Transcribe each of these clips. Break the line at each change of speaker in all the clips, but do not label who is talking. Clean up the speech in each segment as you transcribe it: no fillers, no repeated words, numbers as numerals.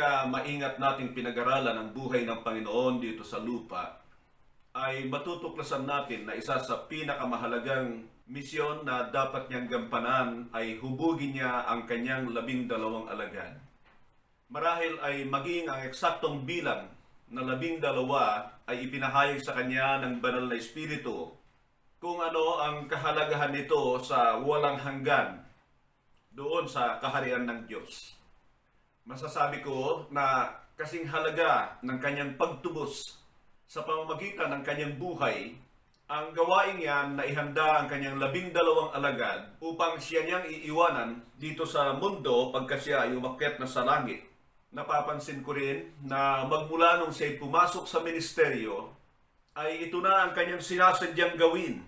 pagka maingat nating pinag-aralan ang buhay ng Panginoon dito sa lupa, ay matutuklasan natin na isa sa pinakamahalagang misyon na dapat niyang gampanan ay hubugin niya ang kanyang 12 alagad. Marahil ay maging ang eksaktong bilang na 12 ay ipinahayag sa kanya ng banal na Espiritu kung ano ang kahalagahan nito sa walang hanggan doon sa kaharian ng Diyos. Masasabi ko na kasing halaga ng kanyang pagtubos sa pamamagitan ng kanyang buhay, ang gawain niyan na ihanda ang kanyang 12 alagad upang siya niyang iiwanan dito sa mundo pagka siya ay umakyat na sa langit. Napapansin ko rin na magmula nung siya pumasok sa ministeryo, ay ito na ang kanyang sinasadyang gawin.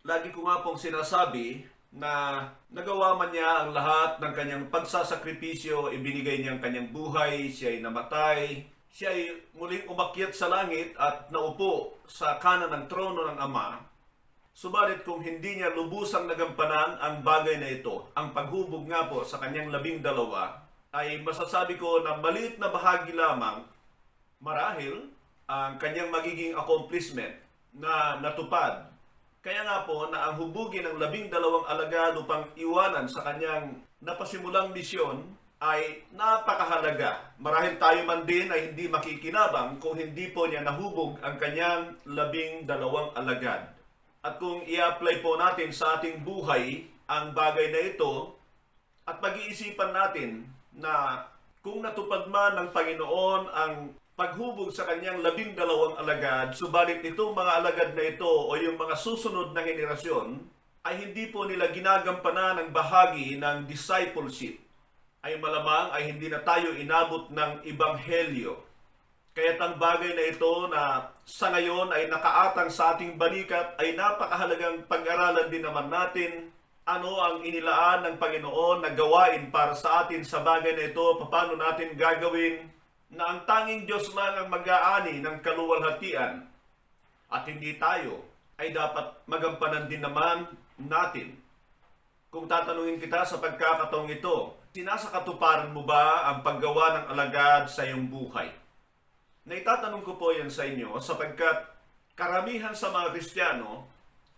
Lagi ko nga pong sinasabi na nagawa man niya ang lahat ng kanyang pagsasakripisyo, ibinigay niya ang kanyang buhay, siya ay namatay, siya ay muling umakyat sa langit at naupo sa kanan ng trono ng Ama. Subalit kung hindi niya lubusang nagampanan ang bagay na ito, ang paghubog nga po sa kanyang 12, ay masasabi ko na maliit na bahagi lamang marahil ang kanyang magiging accomplishment na natupad. Kaya nga po na ang hubugin ng 12 alagad upang iwanan sa kanyang napasimulang misyon ay napakahalaga. Marahil tayo man din ay hindi makikinabang kung hindi po niya nahubog ang kanyang 12 alagad. At kung i-apply po natin sa ating buhay ang bagay na ito at pag-iisipan natin na kung natupad man ng Panginoon ang paghubog sa kanyang 12 alagad, subalit itong mga alagad na ito o yung mga susunod na henerasyon ay hindi po nila ginagampanan ng bahagi ng discipleship, ay malamang ay hindi na tayo inabot ng ebanghelyo. Kaya't ang bagay na ito na sa ngayon ay nakaatang sa ating balikat ay napakahalagang pag-aralan din naman natin ano ang inilaan ng Panginoon na gawain para sa atin sa bagay na ito, paano natin gagawin, na ang tanging Diyos lang ang mag-aani ng kaluwalhatian at hindi tayo ay dapat magampanan din naman natin. Kung tatanungin kita sa pagkakataong ito, sinasakatuparan mo ba ang paggawa ng alagad sa iyong buhay? Naitatanong ko po yan sa inyo sapagkat karamihan sa mga Kristiyano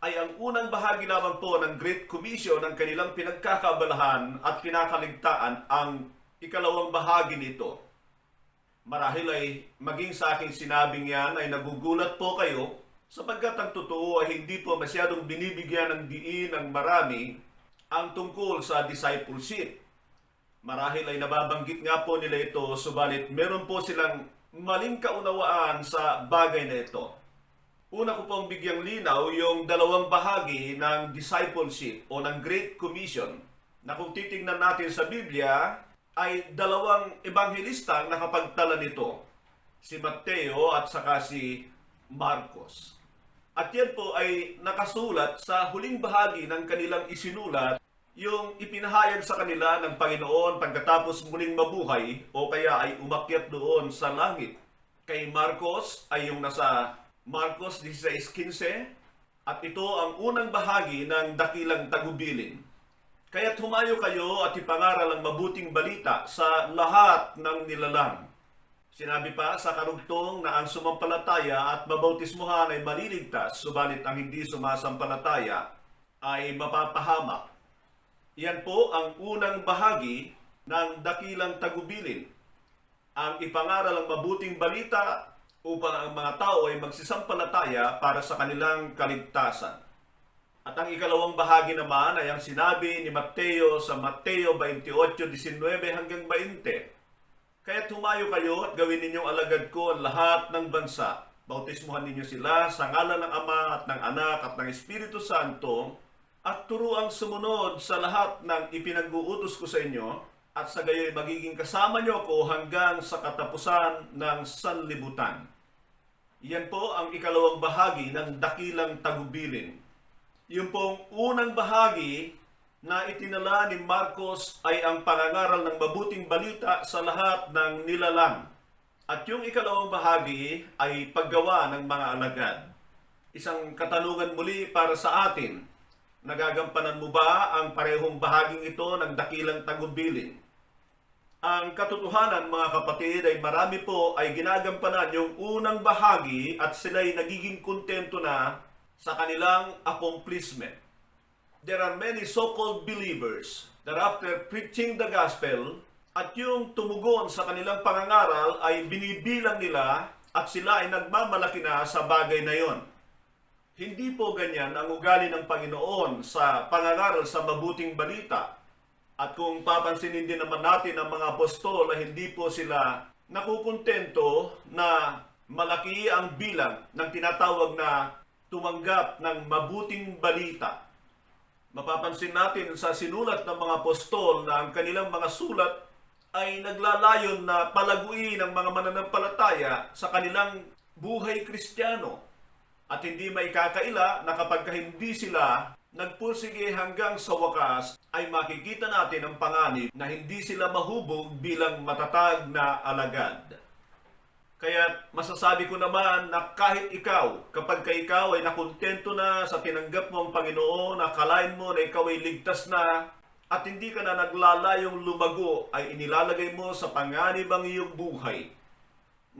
ay ang unang bahagi lamang po ng Great Commission ng kanilang pinagkakabalahan at kinakaligtaan ang ikalawang bahagi nito. Marahil ay maging sa aking sinabing yan ay nagugulat po kayo sapagkat ang totoo ay hindi po masyadong binibigyan ng diin ng marami ang tungkol sa discipleship. Marahil ay nababanggit nga po nila ito, subalit meron po silang maling kaunawaan sa bagay na ito. Una ko pong bigyang linaw yung dalawang bahagi ng discipleship o ng Great Commission na kung titingnan natin sa Biblia, ay dalawang ebanghelista ang nakapagtala nito, si Mateo at saka si Marcos. At yan po ay nakasulat sa huling bahagi ng kanilang isinulat, yung ipinahayag sa kanila ng Panginoon pagkatapos muling mabuhay o kaya ay umakyat doon sa langit. Kay Marcos ay yung nasa Marcos 16:15 at ito ang unang bahagi ng dakilang tagubilin. Kaya't humayo kayo at ipangaral ang mabuting balita sa lahat ng nilalang. Sinabi pa sa karugtong na ang sumampalataya at mabautismuhan ay maliligtas, subalit ang hindi sumasampalataya ay mapapahamak. Yan po ang unang bahagi ng dakilang tagubilin. Ang ipangaral ang mabuting balita upang ang mga tao ay magsisampalataya para sa kanilang kaligtasan. At ang ikalawang bahagi naman ay ang sinabi ni Mateo sa Mateo 28:19 hanggang 20. Kaya't humayo kayo at gawin ninyong alagad ko ang lahat ng bansa. Bautismuhan ninyo sila sa ngalan ng Ama at ng Anak at ng Espiritu Santo at turuang sumunod sa lahat ng ipinag-uutos ko sa inyo at sa gayo'y magiging kasama niyo ako hanggang sa katapusan ng sanlibutan. Yan po ang ikalawang bahagi ng dakilang tagubilin. Yung pong unang bahagi na itinala ni Marcos ay ang pangangaral ng mabuting balita sa lahat ng nilalang. At yung ikalawang bahagi ay paggawa ng mga alagad. Isang katanungan muli para sa atin, nagagampanan mo ba ang parehong bahaging ito ng dakilang tagubilin? Ang katotohanan, mga kapatid, ay marami po ay ginagampanan yung unang bahagi at sila'y nagiging kontento na sa kanilang accomplishment. There are many so-called believers that after preaching the gospel at yung tumugon sa kanilang pangangaral ay binibilang nila at sila ay nagmamalaki na sa bagay na yon. Hindi po ganyan ang ugali ng Panginoon sa pangangaral sa mabuting balita. At kung papansinin din naman natin ang mga apostol na hindi po sila nakukontento na malaki ang bilang ng tinatawag na tumanggap ng mabuting balita. Mapapansin natin sa sinulat ng mga apostol na ang kanilang mga sulat ay naglalayon na palaguin ang mga mananampalataya sa kanilang buhay Kristiyano. At hindi maikakaila na kapag hindi sila nagpursige hanggang sa wakas, ay makikita natin ang panganib na hindi sila mahubog bilang matatag na alagad. Kaya masasabi ko naman na kahit ikaw, kapag ikaw ay nakontento na sa tinanggap mo ang Panginoon, akalain mo na ikaw ay ligtas na, at hindi ka na naglalayong lumago, ay inilalagay mo sa panganib ang iyong buhay.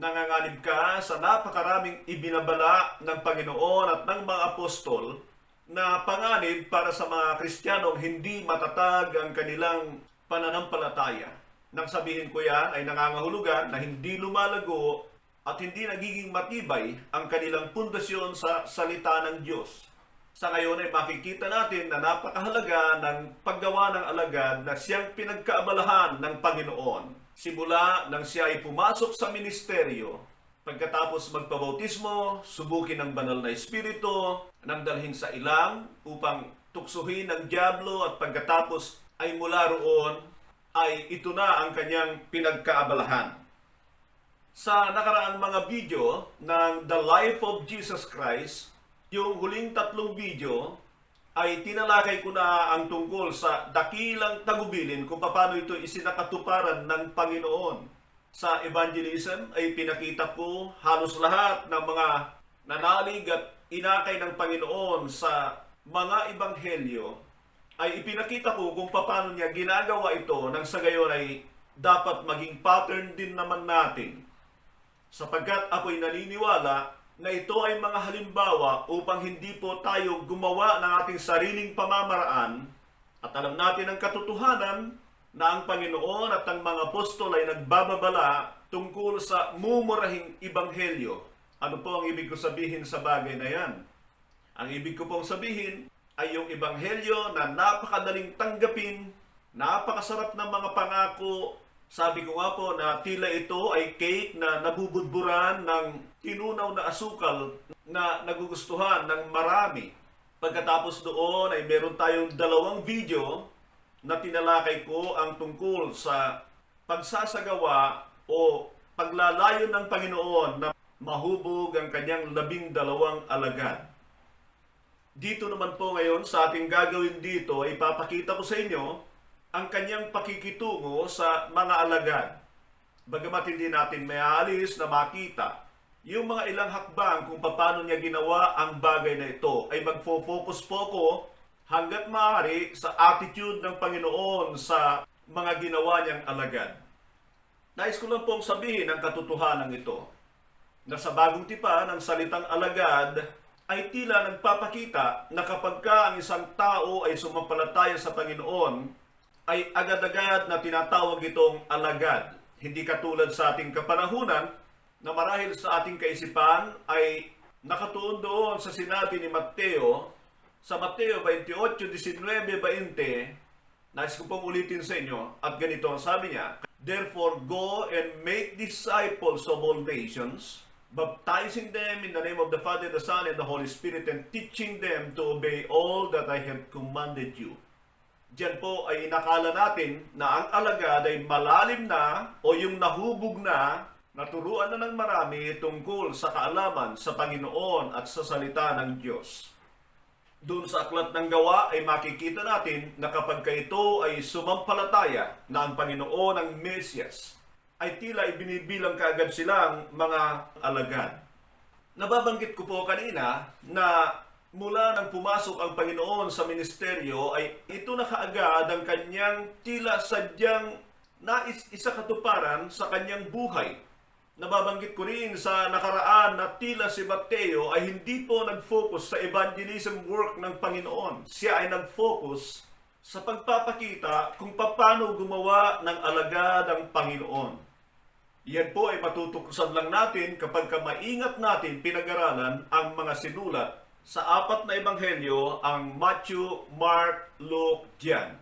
Nanganganib ka sa napakaraming ibinabala ng Panginoon at ng mga apostol na panganib para sa mga Kristiyanong hindi matatag ang kanilang pananampalataya. Nang sabihin ko yan ay nangangahulugan na hindi lumalago at hindi nagiging matibay ang kanilang pundasyon sa salita ng Diyos. Sa ngayon ay makikita natin na napakahalaga ng paggawa ng alagad na siyang pinagkaabalahan ng Panginoon. Simula nang siya ay pumasok sa ministeryo, pagkatapos magpabautismo, subukin ng banal na espiritu, nang dalhin sa ilang upang tuksuhin ng diablo at pagkatapos ay mula roon ay ito na ang kanyang pinagkaabalahan. Sa nakaraang mga video ng The Life of Jesus Christ, yung huling 3 video ay tinalakay ko na ang tungkol sa dakilang tagubilin kung paano ito isinakatuparan ng Panginoon. Sa evangelism ay pinakita ko halos lahat ng mga nanalig at inakay ng Panginoon sa mga ebanghelyo ay ipinakita ko kung paano niya ginagawa ito nang sa gayon ay dapat maging pattern din naman natin. Sapagkat ako'y naniniwala na ito ay mga halimbawa upang hindi po tayo gumawa ng ating sariling pamamaraan at alam natin ang katotohanan na ang Panginoon at ang mga apostol ay nagbababala tungkol sa mumurahing ebanghelyo. Ano po ang ibig ko sabihin sa bagay na yan? Ang ibig ko pong sabihin ay yung ebanghelyo na napakadaling tanggapin, napakasarap ng mga pangako. Sabi ko nga po na tila ito ay cake na nabubudburan ng tinunaw na asukal na nagugustuhan ng marami. Pagkatapos doon ay meron tayong 2 video na tinalakay ko ang tungkol sa pagsasagawa o paglalayo ng Panginoon na mahubog ang kanyang 12 alagad. Dito naman po ngayon sa ating gagawin dito ay ipapakita ko sa inyo ang kanyang pakikitungo sa mga alagad. Bagamat hindi natin mayaalis na makita yung mga ilang hakbang kung paano niya ginawa ang bagay na ito, ay magfo-focus po ko hanggat maaari sa attitude ng Panginoon sa mga ginawa niyang alagad. Nais ko lang pong sabihin ang katotohanan ito, na sa bagong tipan ng salitang alagad ay tila nagpapakita na kapag ka ang isang tao ay sumampalataya sa Panginoon, ay agad-agad na tinatawag itong alagad. Hindi katulad sa ating kapanahunan na marahil sa ating kaisipan ay nakatuon doon sa sinabi ni Mateo, sa Mateo 28:19-20, nais ko pong ulitin sa inyo, at ganito ang sabi niya, "Therefore go and make disciples of all nations, baptizing them in the name of the Father, the Son, and the Holy Spirit, and teaching them to obey all that I have commanded you." Diyan po ay inakala natin na ang alagad ay malalim na o yung nahubog na, naturuan na ng marami tungkol sa kaalaman sa Panginoon at sa salita ng Diyos. Doon sa aklat ng Gawa ay makikita natin na kapag ito ay sumampalataya na ang Panginoon ang Mesyas, ay tila ibinibilang kaagad silang mga alagad. Nababanggit ko po kanina na mula nang pumasok ang Panginoon sa ministeryo ay ito na kaagad ang kanyang tila sadyang na isa katuparan sa kanyang buhay. Nababanggit ko rin sa nakaraan na tila si Mateo ay hindi po nag-focus sa evangelism work ng Panginoon. Siya ay nag-focus sa pagpapakita kung paano gumawa ng alagad ang Panginoon. Yan po ay matutuklasan lang natin kapag maingat natin pinag-aralan ang mga sinulat sa apat na ebanghelyo, ang Matthew, Mark, Luke, John.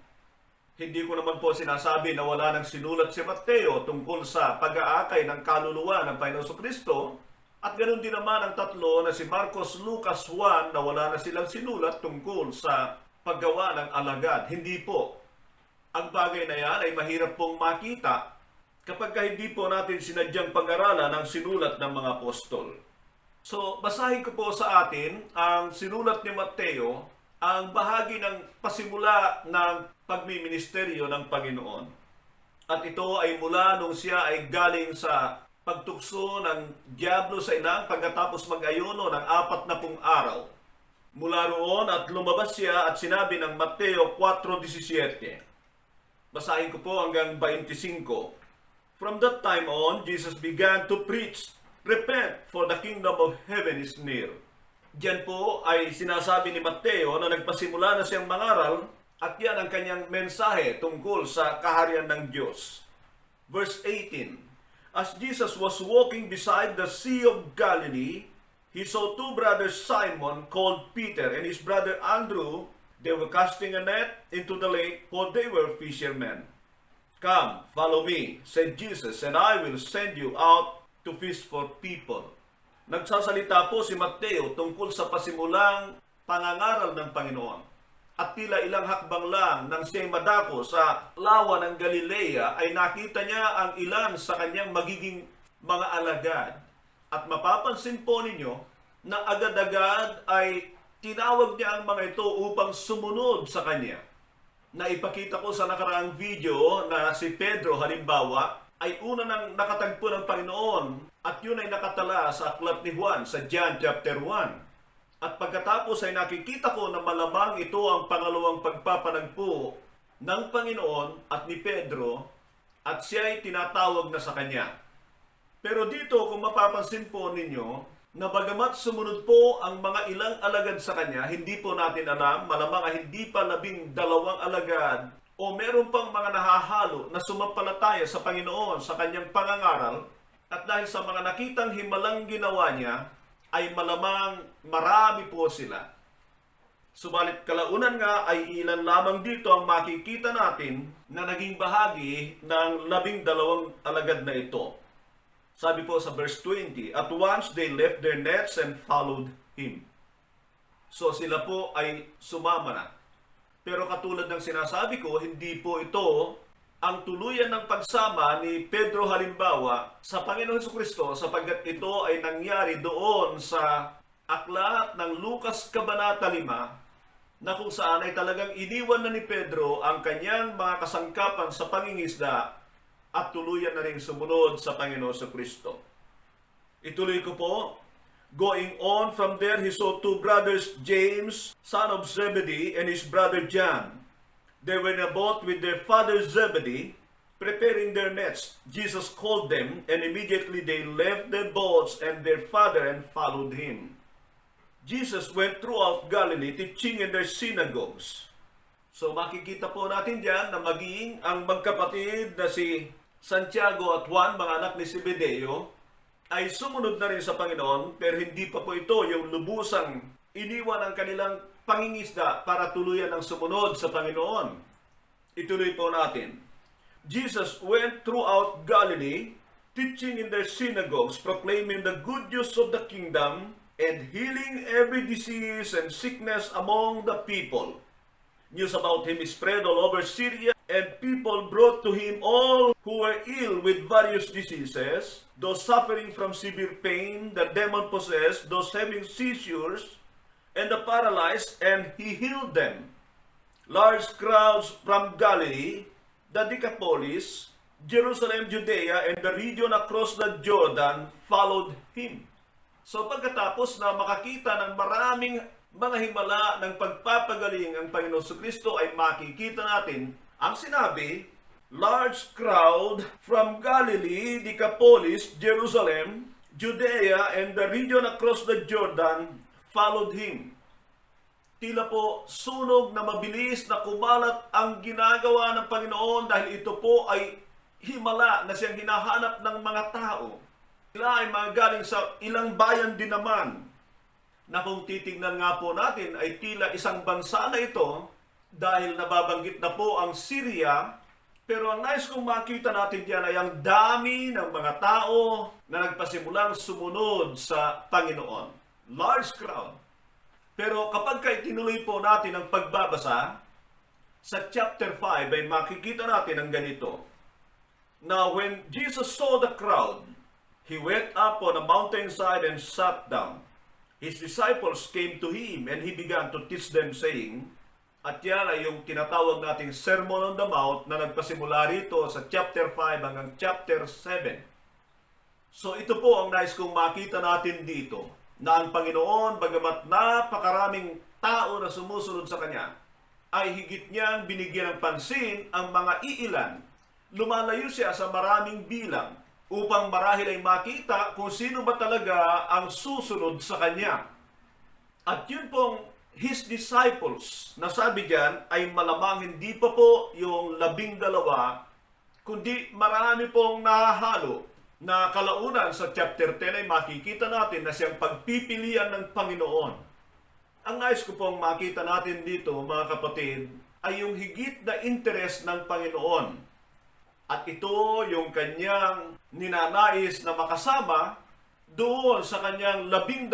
Hindi ko naman po sinasabi na wala nang sinulat si Mateo tungkol sa pag-aakay ng kaluluwa ng Panginoon Kristo, at ganoon din naman ang tatlo na si Marcos, Lucas, Juan na wala na silang sinulat tungkol sa paggawa ng alagad. Hindi po. Ang bagay na yan ay mahirap pong makita kapag hindi po natin sinadyang pag-aralan ang sinulat ng mga apostol. So, basahin ko po sa atin ang sinulat ni Mateo, ang bahagi ng pasimula ng pagmiministeryo ng Panginoon. At ito ay mula nung siya ay galing sa pagtukso ng Diablo sa ilang pagkatapos mag-ayuno ng 40 araw. Mula roon at lumabas siya at sinabi ng Mateo 4:17. Basahin ko po hanggang 25. From that time on, Jesus began to preach, "Repent, for the kingdom of heaven is near." Diyan po ay sinasabi ni Mateo na nagpasimula na siyang mangaral at yan ang kanyang mensahe tungkol sa kaharian ng Diyos. Verse 18, As Jesus was walking beside the Sea of Galilee, he saw two brothers Simon called Peter and his brother Andrew. They were casting a net into the lake, for they were fishermen. "Come, follow me," said Jesus, "and I will send you out to fish for people." Nagsasalita po si Mateo tungkol sa pasimulang pangangaral ng Panginoon. At tila ilang hakbang lang nang siya'y madako sa lawa ng Galilea ay nakita niya ang ilan sa kanyang magiging mga alagad. At mapapansin po ninyo na agad-agad ay tinawag niya ang mga ito upang sumunod sa kanya. Naipakita ko sa nakaraang video na si Pedro halimbawa ay una nang nakatagpo ng Panginoon at yun ay nakatala sa aklat ni Juan sa John chapter 1. At pagkatapos ay nakikita ko na malamang ito ang pangalawang pagpapanagpo ng Panginoon at ni Pedro at siya ay tinatawag na sa kanya. Pero dito kung mapapansin po ninyo na bagamat sumunod po ang mga ilang alagad sa kanya, hindi po natin alam, malamang ay hindi pa 12 alagad o meron pang mga nahahalo na sumampalataya sa Panginoon sa kanyang pangangaral, at dahil sa mga nakitang himalang ginawa niya, ay malamang marami po sila. Subalit kalaunan nga ay ilan lamang dito ang makikita natin na naging bahagi ng 12 alagad na ito. Sabi po sa verse 20, "At once they left their nets and followed him." So sila po ay sumama na. Pero katulad ng sinasabi ko, hindi po ito ang tuluyan ng pagsama ni Pedro halimbawa sa Panginoon Jesucristo, sapagkat ito ay nangyari doon sa aklat ng Lucas Kabanata 5 na kung saan ay talagang iniwan na ni Pedro ang kanyang mga kasangkapan sa pangingisda at tuluyan na rin sumunod sa Panginoon Jesucristo. Ituloy ko po. Going on from there, he saw two brothers, James, son of Zebedee, and his brother John. They were in a boat with their father Zebedee, preparing their nets. Jesus called them, and immediately they left their boats and their father and followed him. Jesus went throughout Galilee, teaching in their synagogues. So makikita po natin diyan na maging ang magkapatid na si Santiago at Juan, mga anak ni Zebedeo, ay sumunod na rin sa Panginoon, pero hindi pa po ito yung lubusang iniwan ang kanilang pangingisda para tuluyan ang sumunod sa Panginoon. Ituloy po natin. Jesus went throughout Galilee, teaching in their synagogues, proclaiming the good news of the kingdom, and healing every disease and sickness among the people. News about him spread all over Syria, and people brought to him all who were ill with various diseases, those suffering from severe pain, the demon-possessed, those having seizures, and the paralyzed, and he healed them. Large crowds from Galilee, the Decapolis, Jerusalem, Judea, and the region across the Jordan followed him. So pagkatapos na makakita ng maraming mga himala ng pagpapagaling ang Panginoon Jesucristo, ay makikita natin ang sinabi Large crowd from Galilee, Decapolis, Jerusalem, Judea, and the region across the Jordan followed him. Tila po sunog na mabilis na kumalat ang ginagawa ng Panginoon dahil ito po ay himala na siyang hinahanap ng mga tao. Sila ay mga galing sa ilang bayan din naman na kung titignan nga po natin ay tila isang bansa na ito dahil nababanggit na po ang Syria. Pero ang nais kong makita natin diyan ay ang dami ng mga tao na nagpasimulang sumunod sa Panginoon. Large crowd. Pero kapag tinuloy po natin ang pagbabasa, sa chapter 5 ay makikita natin ang ganito. Now when Jesus saw the crowd, he went up on a mountainside and sat down. His disciples came to him and he began to teach them saying, at yan ay yung tinatawag nating Sermon on the Mount na nagpasimula rito sa chapter 5 hanggang chapter 7. So ito po ang nais kong makita natin dito, na ang Panginoon, bagamat napakaraming tao na sumusunod sa Kanya, ay higit niyang binigyan ng pansin ang mga iilan. Lumalayo siya sa maraming bilang upang marahil ay makita kung sino ba talaga ang susunod sa Kanya. At yun pong His disciples, nasabi diyan, ay malamang hindi pa po yung 12, kundi marami pong nahahalo na kalaunan sa chapter 10 ay makikita natin na siyang pagpipilian ng Panginoon. Ang nais ko pong makita natin dito, mga kapatid, ay yung higit na interes ng Panginoon. At ito yung kanyang ninanais na makasama doon sa kanyang 12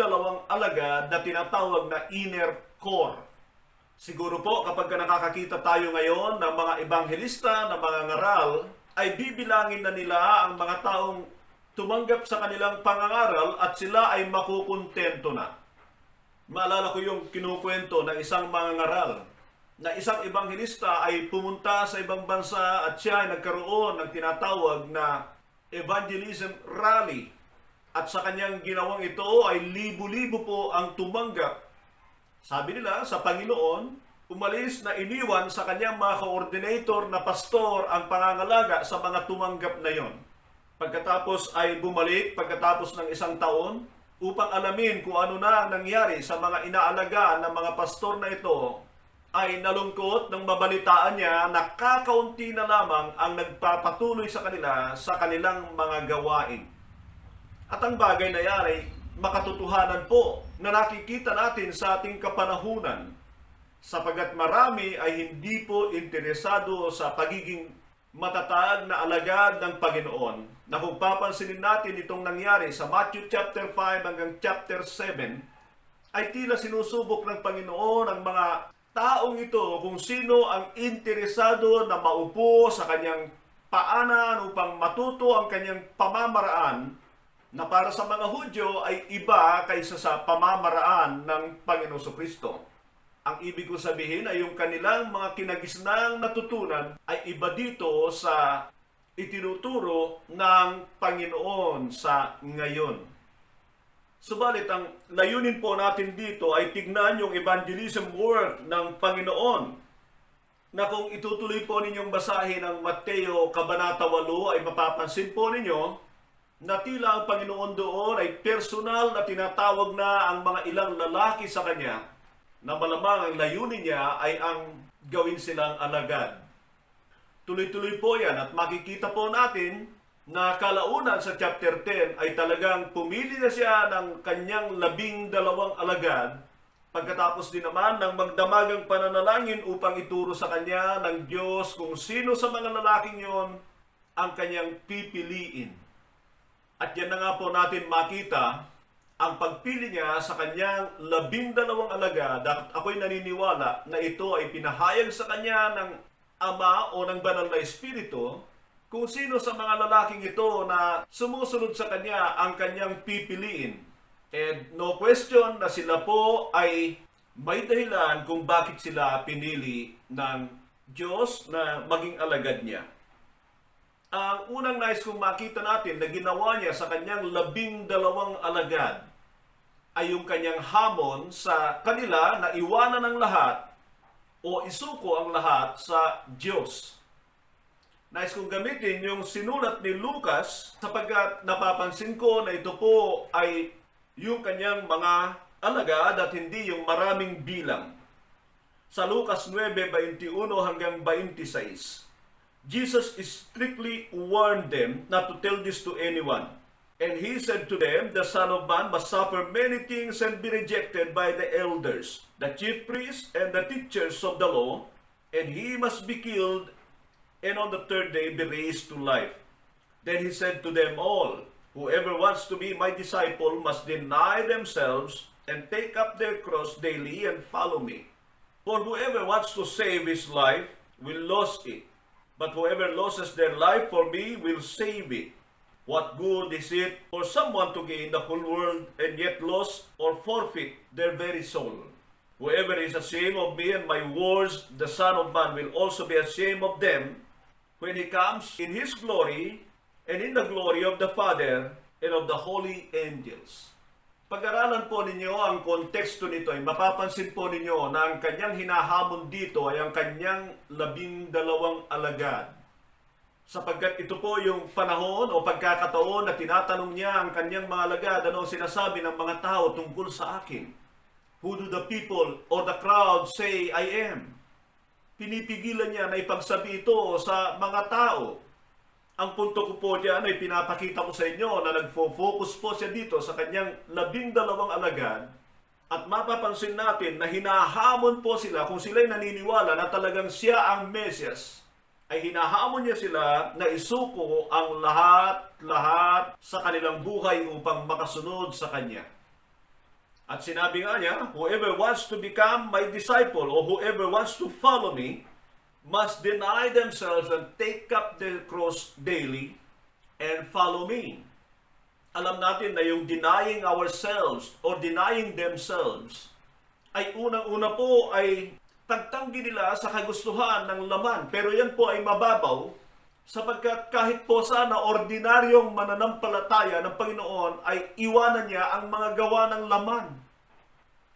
alagad na tinatawag na inner core. Siguro po kapag nakakakita tayo ngayon ng mga ebanghelista, ng mga ngaral, ay bibilangin na nila ang mga taong tumanggap sa kanilang pangangaral at sila ay makukontento na. Maalala ko yung kinukwento ng isang mga ngaral na isang ebanghelista ay pumunta sa ibang bansa at siya ay nagkaroon ng tinatawag na evangelism rally. At sa kanyang ginawang ito ay libo-libo po ang tumanggap. Sabi nila sa Panginoon, umalis na iniwan sa kanyang mga coordinator na pastor ang pangangalaga sa mga tumanggap na yon. Pagkatapos ay bumalik pagkatapos ng isang taon upang alamin kung ano na nangyari sa mga inaalagaan ng mga pastor na ito, ay nalungkot nang mabalitaan niya na kakaunti na lamang ang nagpapatuloy sa kanila sa kanilang mga gawain. At ang bagay na yan ay makatotohanan po na nakikita natin sa ating kapanahunan, sapagat marami ay hindi po interesado sa pagiging matatag na alagad ng Panginoon, na kung papansinin natin itong nangyari sa Matthew chapter 5 hanggang chapter 7, ay tila sinusubok ng Panginoon ang mga taong ito kung sino ang interesado na maupo sa kanyang paanan upang matuto ang kanyang pamamaraan na para sa mga Hudyo ay iba kaysa sa pamamaraan ng Panginoon Kristo. Ang ibig ko sabihin ay yung kanilang mga kinagisnang natutunan ay iba dito sa itinuturo ng Panginoon sa ngayon. Subalit ang layunin po natin dito ay tignan yung evangelism work ng Panginoon, na kung itutuloy po ninyong basahin ang Mateo Kabanata 8 ay mapapansin po ninyo na tila ang Panginoon doon ay personal na tinatawag na ang mga ilang lalaki sa Kanya, na malamang ang layunin niya ay ang gawin silang alagad. Tuloy-tuloy po yan at makikita po natin na kalaunan sa chapter 10 ay talagang pumili na siya ng kanyang 12 alagad, pagkatapos din naman ng magdamagang pananalangin upang ituro sa kanya ng Diyos kung sino sa mga lalaking yon ang kanyang pipiliin. At yan na nga po natin makita ang pagpili niya sa kanyang 12 alagad. At ako'y naniniwala na ito ay pinahayag sa kanya ng Ama o ng Banal na Espiritu kung sino sa mga lalaking ito na sumusunod sa kanya ang kanyang pipiliin. And no question na sila po ay may dahilan kung bakit sila pinili ng Diyos na maging alagad niya. Ang unang nais kong makita natin na ginawa niya sa kanyang 12 alagad ay yung kanyang hamon sa kanila na iwanan ang lahat o isuko ang lahat sa Diyos. Nais kong gamitin yung sinulat ni Lucas sapagkat napapansin ko na ito po ay yung kanyang mga alagad at hindi yung maraming bilang. Sa Lucas 9:21 hanggang 26, Jesus strictly warned them not to tell this to anyone. And he said to them, the Son of Man must suffer many things and be rejected by the elders, the chief priests, and the teachers of the law, and he must be killed, and on the third day be raised to life. Then he said to them all, whoever wants to be my disciple must deny themselves and take up their cross daily and follow me. For whoever wants to save his life will lose it, but whoever loses their life for me will save it. What good is it for someone to gain the whole world and yet lose or forfeit their very soul? Whoever is ashamed of me and my words, the Son of Man will also be ashamed of them when he comes in his glory and in the glory of the Father and of the holy angels. Pag-aralan po ninyo ang konteksto nito ay mapapansin po ninyo na ang kanyang hinahamon dito ay ang kanyang 12 alagad. Sapagkat ito po yung panahon o pagkakataon na tinatanong niya ang kanyang mga alagad, ano ang sinasabi ng mga tao tungkol sa akin? Who do the people or the crowd say I am? Pinipigilan niya na ipagsabi ito sa mga tao. Ang punto ko po diyan ay pinapakita ko sa inyo na nagfo-focus po siya dito sa kanyang 12 alagad at mapapansin natin na hinahamon po sila kung sila'y naniniwala na talagang siya ang Mesyas, ay hinahamon niya sila na isuko ang lahat sa kanilang buhay upang makasunod sa Kanya. At sinabi nga niya, whoever wants to become my disciple or whoever wants to follow me must deny themselves and take up their cross daily and follow me. Alam natin na yung denying ourselves or denying themselves ay unang-una po ay pagtanggi nila sa kagustuhan ng laman. Pero yan po ay mababaw sapagkat kahit po sana ordinaryong mananampalataya ng Panginoon ay iwanan niya ang mga gawa ng laman.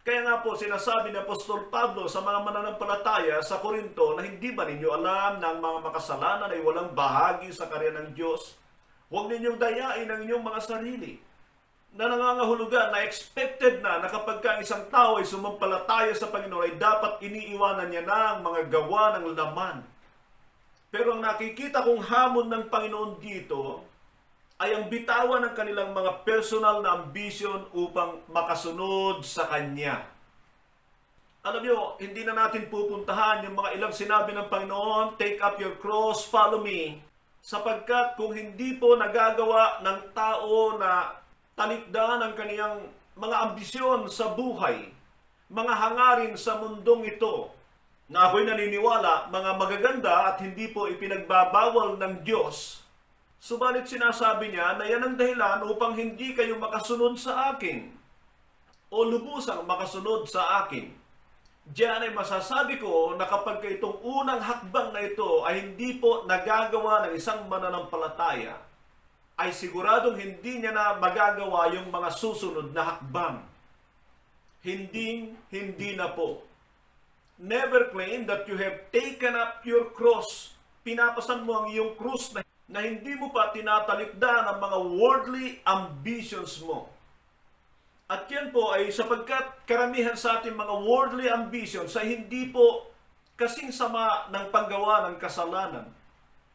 Kaya nga po sinasabi ni Apostol Pablo sa mga mananampalataya sa Korinto na hindi ba ninyo alam na ang mga makasalanan ay walang bahagi sa karya ng Diyos? Huwag ninyong dayain ang inyong mga sarili. Na nangangahulugan na expected na kapag ka isang tao ay sumampalataya sa Panginoon ay dapat iniiwanan niya na ang mga gawa ng laman. Pero ang nakikita kong hamon ng Panginoon dito ay ang bitawan ng kanilang mga personal na ambisyon upang makasunod sa Kanya. Alam niyo, hindi na natin pupuntahan yung mga ilang sinabi ng Panginoon, take up your cross, follow me. Sapagkat kung hindi po nagagawa ng tao na talikdan ang kaniyang mga ambisyon sa buhay, mga hangarin sa mundong ito, na ako'y naniniwala, mga magaganda at hindi po ipinagbabawal ng Diyos, subalit sinasabi niya na yan ang dahilan upang hindi kayo makasunod sa akin o lubusang makasunod sa akin. Diyan ay masasabi ko na kapag itong unang hakbang na ito ay hindi po nagagawa ng isang mananampalataya, ay siguradong hindi niya na magagawa yung mga susunod na hakbang. Hindi na po. Never claim that you have taken up your cross. Pinapasan mo ang iyong krus na hindi mo pa tinatalikdan ang mga worldly ambitions mo. At yan po ay sapagkat karamihan sa ating mga worldly ambitions ay hindi po kasing sama ng paggawa ng kasalanan.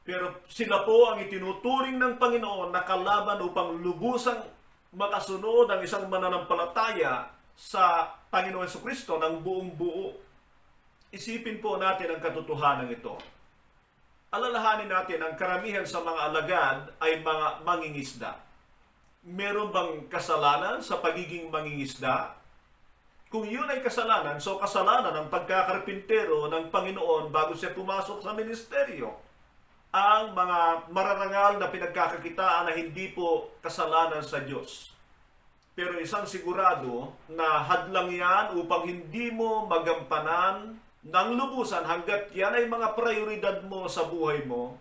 Pero sila po ang itinuturing ng Panginoon na kalaban upang lubusang makasunod ang isang mananampalataya sa Panginoon Jesucristo ng buong buo. Isipin po natin ang katotohanan ito. Alalahanin natin ang karamihan sa mga alagad ay mga mangingisda. Meron bang kasalanan sa pagiging mangingisda? Kung yun ay kasalanan, so kasalanan ang pagkakarpintero ng Panginoon bago siya pumasok sa ministeryo. Ang mga mararangal na pinagkakakitaan na hindi po kasalanan sa Diyos. Pero isang sigurado na hadlang yan upang hindi mo magampanan ng lubusan hanggat yan ay mga prioridad mo sa buhay mo.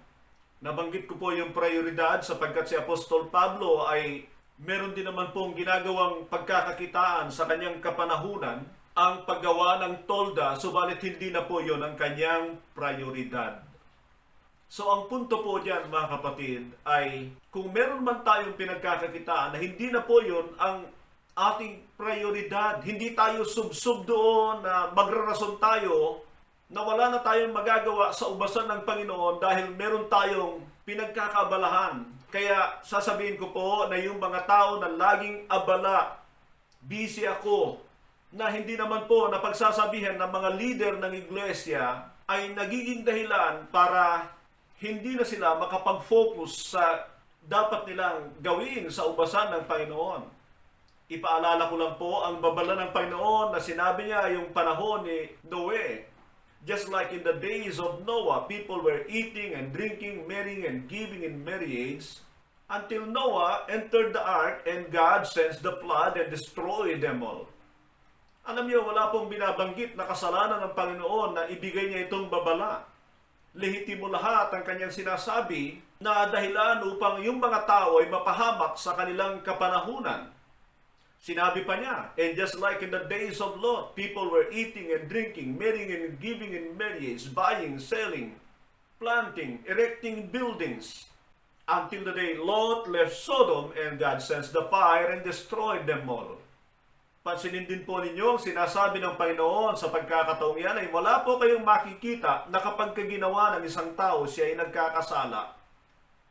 Nabanggit ko po yung prioridad sapagkat si Apostol Pablo ay meron din naman pong ginagawang pagkakakitaan sa kanyang kapanahunan ang paggawa ng tolda, subalit hindi na po yon ang kanyang prioridad. So ang punto po dyan mga kapatid ay kung meron man tayong pinagkakakitaan na hindi na po yun ang ating prioridad. Hindi tayo subsub doon na magrarason tayo na wala na tayong magagawa sa ubasan ng Panginoon dahil meron tayong pinagkakabalahan. Kaya sasabihin ko po na yung mga tao na laging abala, busy ako, na hindi naman po napagsasabihan ng mga leader ng iglesia ay nagiging dahilan para hindi na sila makapag-focus sa dapat nilang gawin sa ubasan ng Panginoon. Ipaalala ko lang po ang babala ng Panginoon na sinabi niya yung panahon ni Noe. Just like in the days of Noah, people were eating and drinking, marrying and giving in marriage until Noah entered the ark and God sends the flood and destroyed them all. Alam niyo, wala pong binabanggit na kasalanan ng Panginoon na ibigay niya itong babala. Lehitimo lahat ang kanyang sinasabi na dahilan upang yung mga tao ay mapahamak sa kanilang kapanahunan. Sinabi pa niya, and just like in the days of Lot, people were eating and drinking, marrying and giving in marriage, buying, selling, planting, erecting buildings, until the day Lot left Sodom and God sends the fire and destroyed them all. Pansinin din po ninyo, sinasabi ng Panginoon sa pagkakataong yan ay wala po kayong makikita na kapag ginawa ng isang tao siya ay nagkakasala.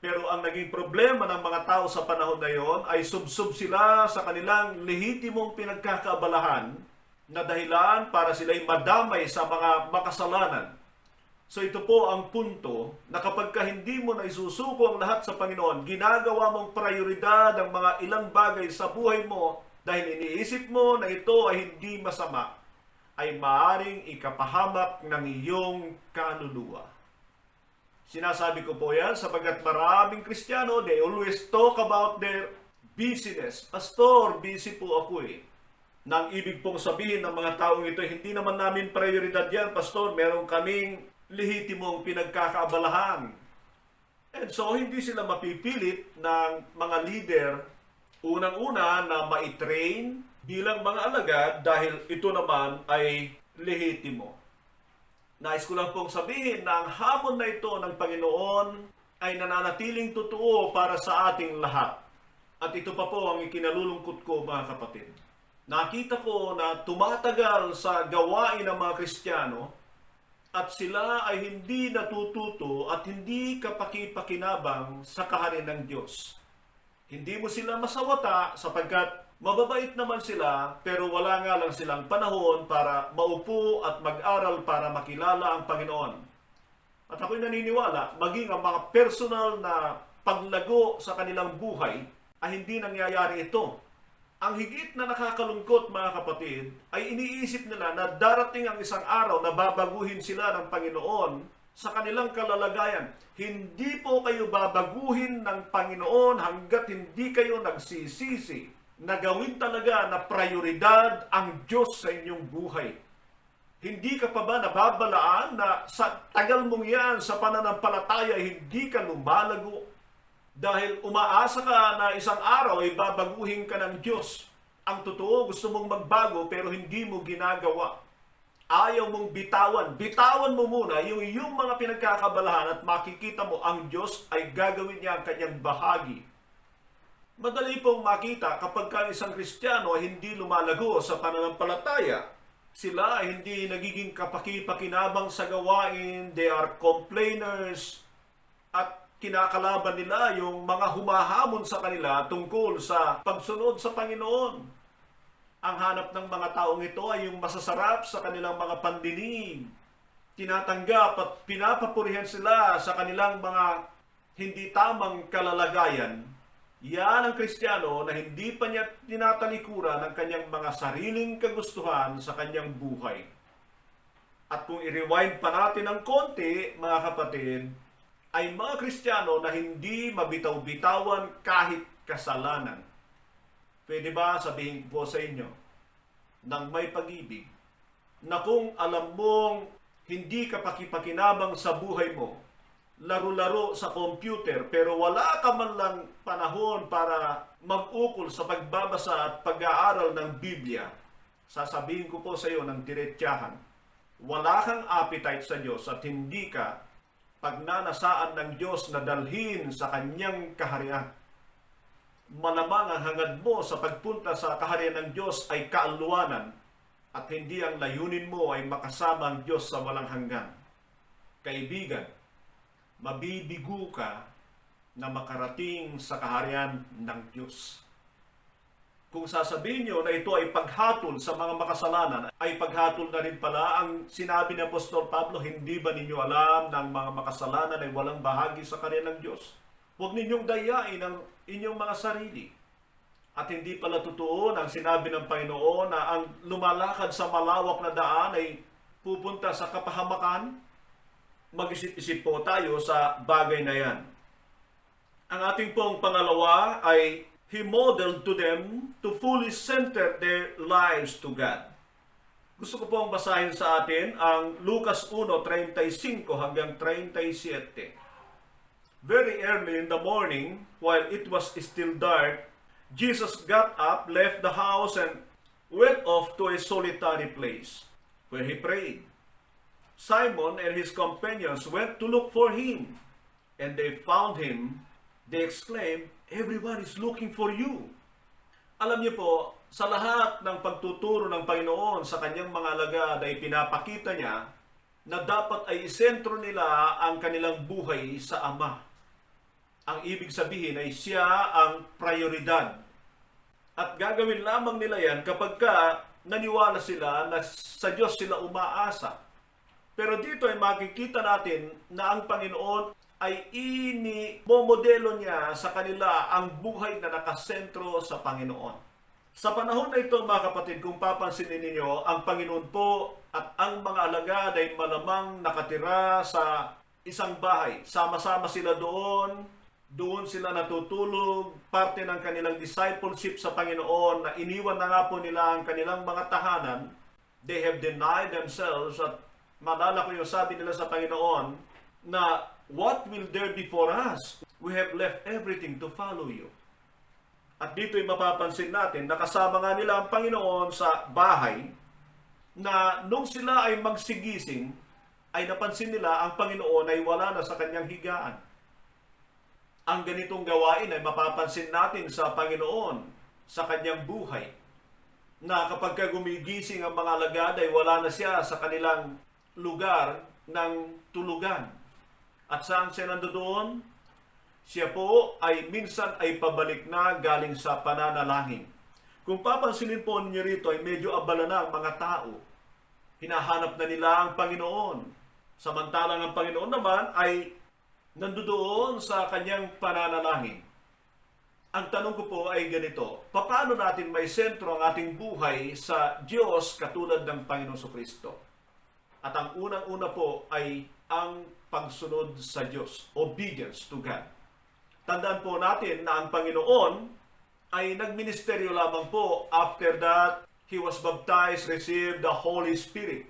Pero ang naging problema ng mga tao sa panahon na yon ay subsub sila sa kanilang lehitimong pinagkakaabalahan na dahilan para sila'y madamay sa mga makasalanan. So ito po ang punto na kapag hindi mo na isusuko ang lahat sa Panginoon, ginagawa mong prioridad ang mga ilang bagay sa buhay mo dahil iniisip mo na ito ay hindi masama, ay maaaring ikapahamak ng iyong kaluluwa. Sinasabi ko po yan sapagkat maraming Kristiyano, they always talk about their busyness. Pastor, busy po ako eh. Nang ibig pong sabihin ng mga taong ito, hindi naman namin prioridad yan, Pastor, meron kaming lehitimong pinagkakaabalahan. And so, hindi sila mapipilit ng mga leader unang-una na maitrain bilang mga alagad dahil ito naman ay lehitimo. Nais ko lang pong sabihin na ang hamon na ito ng Panginoon ay nananatiling totoo para sa ating lahat. At ito pa po ang ikinalulungkot ko mga kapatid. Nakita ko na tumatagal sa gawain ng mga Kristiyano at sila ay hindi natututo at hindi kapaki-pakinabang sa kaharian ng Diyos. Hindi mo sila masawata sapagkat mababait naman sila pero wala nga lang silang panahon para maupo at mag-aral para makilala ang Panginoon. At ako'y naniniwala, maging ang mga personal na paglago sa kanilang buhay ay hindi nangyayari ito. Ang higit na nakakalungkot mga kapatid ay iniisip nila na darating ang isang araw na babaguhin sila ng Panginoon sa kanilang kalalagayan. Hindi po kayo babaguhin ng Panginoon hanggat hindi kayo nagsisisi na gawin talaga na prioridad ang Diyos sa inyong buhay. Hindi ka pa ba nababalaan na sa tagal mong yan sa pananampalataya hindi ka lumalago? Dahil umaasa ka na isang araw ay babaguhin ka ng Diyos. Ang totoo, gusto mong magbago pero hindi mo ginagawa. Ayaw mong bitawan. Bitawan mo muna yung iyong mga pinagkakabalahan at makikita mo ang Diyos ay gagawin niya ang kanyang bahagi. Madali pong makita kapag ka isang Kristiyano ay hindi lumalago sa pananampalataya. Sila ay hindi nagiging kapaki-pakinabang sa gawain, they are complainers, at kinakalaban nila yung mga humahamon sa kanila tungkol sa pagsunod sa Panginoon. Ang hanap ng mga taong ito ay yung masasarap sa kanilang mga pandinig. Tinatanggap at pinapapurihan sila sa kanilang mga hindi tamang kalalagayan. Yan ang Kristiyano na hindi pa niya tinatalikuran ng kanyang mga sariling kagustuhan sa kanyang buhay. At kung i-rewind pa natin ng konti, mga kapatid, ay mga Kristiyano na hindi mabitaw-bitawan kahit kasalanan. Pwede ba sabihin po sa inyo, nang may pag-ibig, na kung alam mong hindi ka pakipakinabang sa buhay mo, laro-laro sa computer, pero wala ka man lang panahon para mag-ukol sa pagbabasa at pag-aaral ng Biblia, sasabihin ko po sa iyo ng diretsahan, wala kang appetite sa Diyos at hindi ka pagnanasaan ng Diyos na dalhin sa kanyang kaharian. Malamang ang hangad mo sa pagpunta sa kaharian ng Diyos ay kaaluwanan at hindi ang layunin mo ay makasama ang Diyos sa walang hanggan. Kaibigan, mabibigo ka na makarating sa kaharian ng Diyos. Kung sasabihin nyo na ito ay paghatol sa mga makasalanan, ay paghatol na rin pala ang sinabi ni Apostol Pablo, hindi ba ninyo alam na ang mga makasalanan ay walang bahagi sa kaharian ng Diyos? Huwag ninyong dayain ang inyong mga sarili. At hindi pala totoo ang sinabi ng Panginoon na ang lumalakad sa malawak na daan ay pupunta sa kapahamakan. Mag-isip-isip po tayo sa bagay na yan. Ang ating pong pangalawa ay He modeled to them to fully center their lives to God. Gusto ko pong basahin sa atin ang Lucas 1:35 hanggang 37. Very early in the morning, while it was still dark, Jesus got up, left the house, and went off to a solitary place, where he prayed. Simon and his companions went to look for him, and they found him. They exclaimed, "Everyone is looking for you." Alam niyo po, sa lahat ng pagtuturo ng Panginoon sa kanyang mga alagad ay pinapakita niya na dapat ay isentro nila ang kanilang buhay sa Ama. Ang ibig sabihin ay siya ang prioridad. At gagawin lamang nila yan kapag naniwala sila na sa Diyos sila umaasa. Pero dito ay makikita natin na ang Panginoon ay inimomodelo niya sa kanila ang buhay na nakasentro sa Panginoon. Sa panahon na ito, mga kapatid, kung papansinin ninyo, ang Panginoon po at ang mga alagad ay malamang nakatira sa isang bahay. Sama-sama sila doon sila natutulog, parte ng kanilang discipleship sa Panginoon na iniwan na nga po nila ang kanilang mga tahanan. They have denied themselves at malala ko yung sabi nila sa Panginoon na, "What will there be for us? We have left everything to follow you." At dito'y mapapansin natin, nakasama nga nila ang Panginoon sa bahay na nung sila ay magsigising, ay napansin nila ang Panginoon ay wala na sa kanyang higaan. Ang ganitong gawain ay mapapansin natin sa Panginoon sa kanyang buhay. Na kapag gumigising ang mga alagad ay wala na siya sa kanilang lugar ng tulugan. At saan siya nandoon? Siya po ay minsan ay pabalik na galing sa pananalangin. Kung papansinin po ninyo rito ay medyo abala na ang mga tao. Hinahanap na nila ang Panginoon. Samantalang ang Panginoon naman ay nandoon sa kanyang pananalangin. Ang tanong ko po ay ganito, paano natin may sentro ang ating buhay sa Diyos katulad ng Panginoon Kristo? At ang unang-una po ay ang pagsunod sa Diyos, obedience to God. Tandaan po natin na ang Panginoon ay nagministeryo lamang po after that He was baptized, received the Holy Spirit.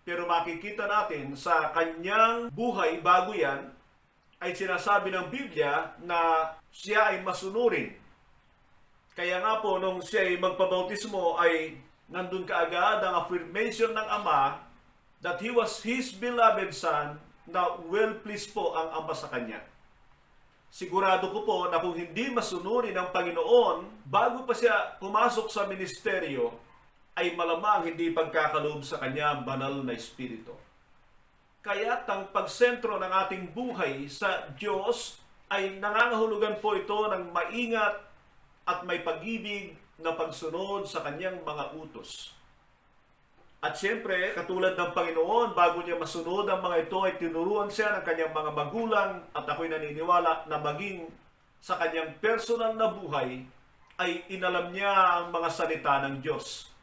Pero makikita natin sa kanyang buhay bago yan, ay sinasabi ng Biblia na siya ay masunurin. Kaya nga po, nung siya ay magpabautismo, ay nandun kaagad ang affirmation ng Ama that He was His beloved Son, na well-pleased po ang Ama sa Kanya. Sigurado ko po na kung hindi masunurin ng Panginoon, bago pa siya pumasok sa ministeryo, ay malamang hindi pagkakaloob sa Kanya ang banal na Espiritu. Kaya't ang pagsentro ng ating buhay sa Diyos ay nangangahulugan po ito ng maingat at may pag-ibig na pagsunod sa kanyang mga utos. At siyempre, katulad ng Panginoon, bago niya masunod ang mga ito, ay tinuruan siya ng kanyang mga magulang at ako'y naniniwala na maging sa kanyang personal na buhay ay inalam niya ang mga salita ng Diyos.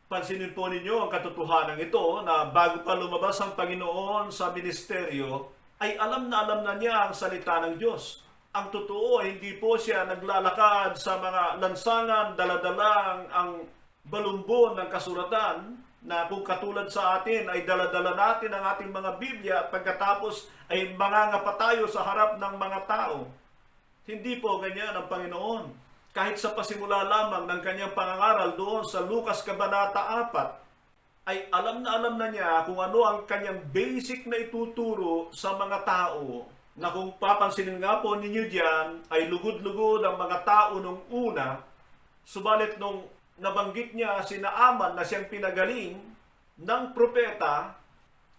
Pansinin po ninyo ang katotohanan ito na bago pa lumabas ang Panginoon sa ministeryo, ay alam na niya ang salita ng Diyos. Ang totoo ay hindi po siya naglalakad sa mga lansangan, daladalang ang balumbon ng kasulatan na kung katulad sa atin ay daladala natin ang ating mga Biblia at pagkatapos ay mangangapa tayo sa harap ng mga tao. Hindi po ganyan ang Panginoon. Kahit sa pasimula lamang ng kanyang pangangaral doon sa Lucas Kabanata 4, ay alam na niya kung ano ang kanyang basic na ituturo sa mga tao, na kung papansinin nga po ninyo diyan ay lugod-lugod ang mga tao nung una, subalit nung nabanggit niya si Naaman na siyang pinagaling ng propeta,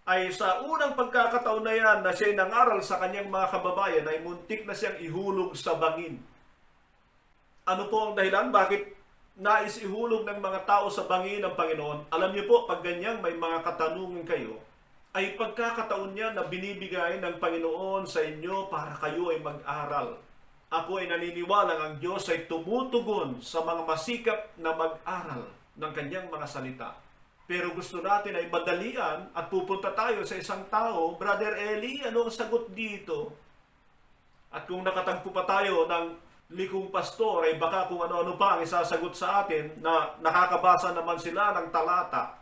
ay sa unang pagkakataon na yan na siya'y nangaral sa kanyang mga kababayan ay muntik na siyang ihulog sa bangin. Ano po ang dahilan? Bakit nais ihulog ng mga tao sa bangin ng Panginoon? Alam niyo po, pag ganyan may mga katanungan kayo, ay pagkakataon niya na binibigay ng Panginoon sa inyo para kayo ay mag-aral. Ako ay naniniwalang ang Diyos ay tumutugon sa mga masikap na mag-aral ng kanyang mga salita. Pero gusto natin ay madalian at pupunta tayo sa isang tao, Brother Eli, ano ang sagot dito? At kung nakatagpo pa tayo ng likong pastor, ay baka kung ano-ano pa ang isasagot sa atin na nakakabasa naman sila ng talata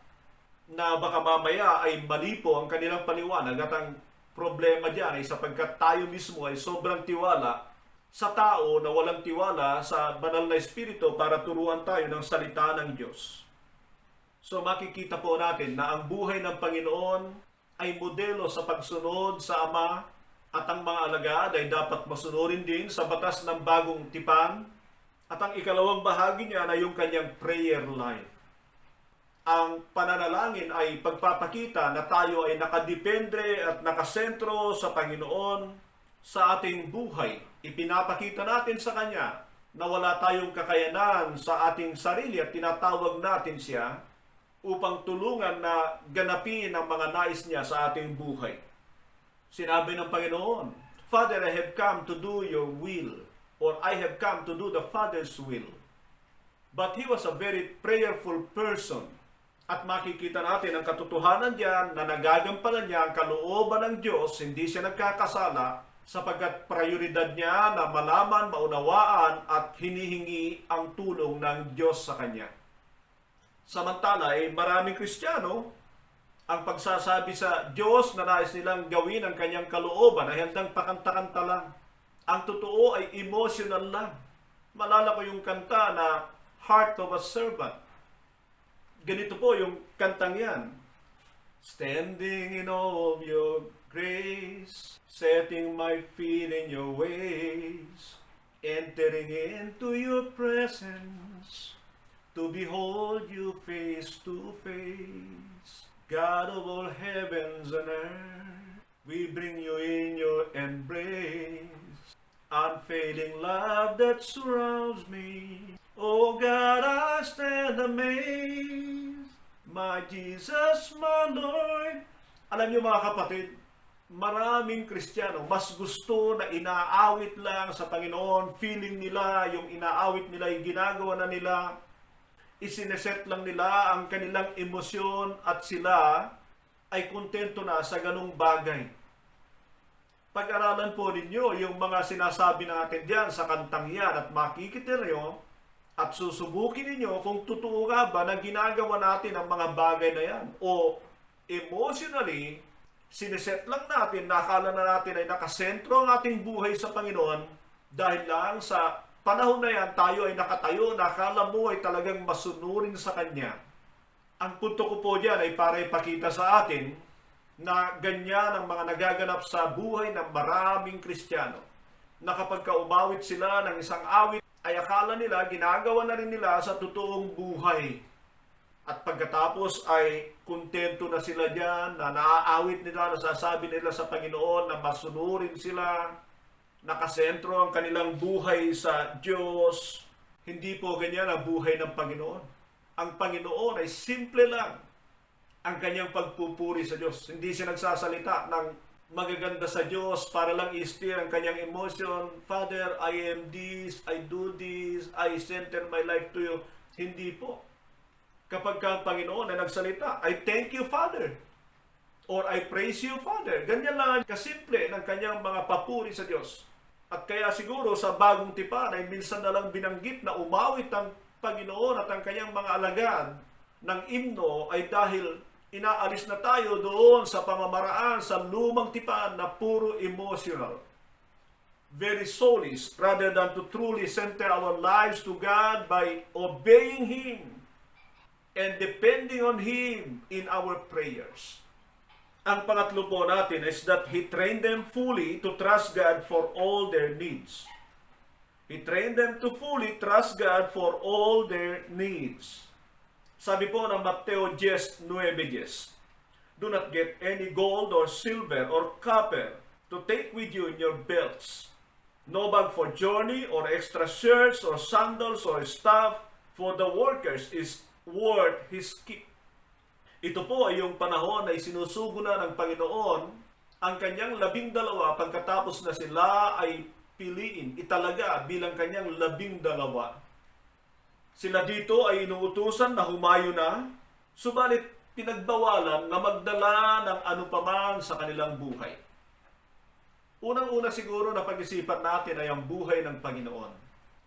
na baka mamaya ay mali po ang kanilang paliwanag at ang problema diyan ay sapagkat tayo mismo ay sobrang tiwala sa tao na walang tiwala sa banal na espiritu para turuan tayo ng salita ng Diyos. So makikita po natin na ang buhay ng Panginoon ay modelo sa pagsunod sa Ama at ang mga alagad ay dapat masunurin din sa batas ng bagong tipan at ang ikalawang bahagi niya na yung kanyang prayer life. Ang pananalangin ay pagpapakita na tayo ay nakadepende at nakasentro sa Panginoon sa ating buhay. Ipinapakita natin sa Kanya na wala tayong kakayanan sa ating sarili at tinatawag natin siya upang tulungan na ganapin ang mga nais niya sa ating buhay. Sinabi ng Panginoon, Father, I have come to do your will, or I have come to do the Father's will. But he was a very prayerful person. At makikita natin ang katotohanan diyan na nagagampanan niya ang kalooban ng Diyos, hindi siya nagkakasala, sapagkat prioridad niya na malaman, maunawaan at hinihingi ang tulong ng Diyos sa kanya. Samantala, maraming Kristiyano ang pagsasabi sa Diyos na nais nilang gawin ang kanyang kalooban ay handang pakanta-kanta lang. Ang totoo ay emotional lang. Malala ko yung kanta na Heart of a Servant. Ganito po yung kantang yan. Standing in awe of your grace, setting my feet in your ways, entering into your presence, to behold you face to face. God of all heavens and earth, we bring you in your embrace. Unfailing love that surrounds me. Oh God, I stand amazed. My Jesus, my Lord. Alam niyo mga kapatid, maraming Kristiyano mas gusto na inaawit lang sa Panginoon. Feeling nila, yung inaawit nila, yung ginagawa na nila, isineset lang nila ang kanilang emosyon at sila ay kontento na sa ganung bagay. Pag-aralan po ninyo yung mga sinasabi natin diyan sa kantang yan at makikita nyo at susubukin ninyo kung totoo nga ba na ginagawa natin ang mga bagay na yan. O emotionally, sineset lang natin, nakala na natin ay nakasentro ang ating buhay sa Panginoon dahil lang sa panahon na yan, tayo ay nakatayo, nakala mo ay talagang masunurin sa Kanya. Ang punto ko po dyan ay para ipakita sa atin na ganyan ang mga nagaganap sa buhay ng maraming Kristiyano. Na kapag kaumawit sila ng isang awit, ay akala nila, ginagawa na rin nila sa totoong buhay. At pagkatapos ay kontento na sila dyan, na naaawit nila, nasasabi nila sa Panginoon na masunurin sila, nakasentro ang kanilang buhay sa Diyos. Hindi po ganyan ang buhay ng Panginoon. Ang Panginoon ay simple lang ang kanyang pagpupuri sa Diyos. Hindi siya nagsasalita ng magaganda sa Diyos para lang i-steer ang kanyang emotion. Father, I am this, I do this, I center my life to you. Hindi po. Kapag ang Panginoon ay nagsalita, I thank you, Father. Or I praise you, Father. Ganyan lang kasimple ng kanyang mga papuri sa Diyos. At kaya siguro sa bagong tipan ay minsan na lang binanggit na umawit ang Panginoon at ang kanyang mga alagad ng imno ay dahil inaalis na tayo doon sa pamamaraan sa lumang tipan na puro emotional. Very soulish rather than to truly center our lives to God by obeying Him. and depending on Him in our prayers. Ang pangatlo po natin is that He trained them fully to trust God for all their needs. He trained them to fully trust God for all their needs. Sabi po ng Mateo 10:9, do not get any gold or silver or copper to take with you in your belts, no bag for journey or extra shirts or sandals or staff, for the workers is worth his keep. Ito po ay yung panahon na isinusugo na ng Panginoon ang kanyang 12 pagkatapos na sila ay piliin, italaga bilang kanyang 12. Sila dito ay inuutusan na humayo na, subalit pinagbawalan na magdala ng anupaman sa kanilang buhay. Unang-una siguro na pag-isipan natin ay ang buhay ng Panginoon.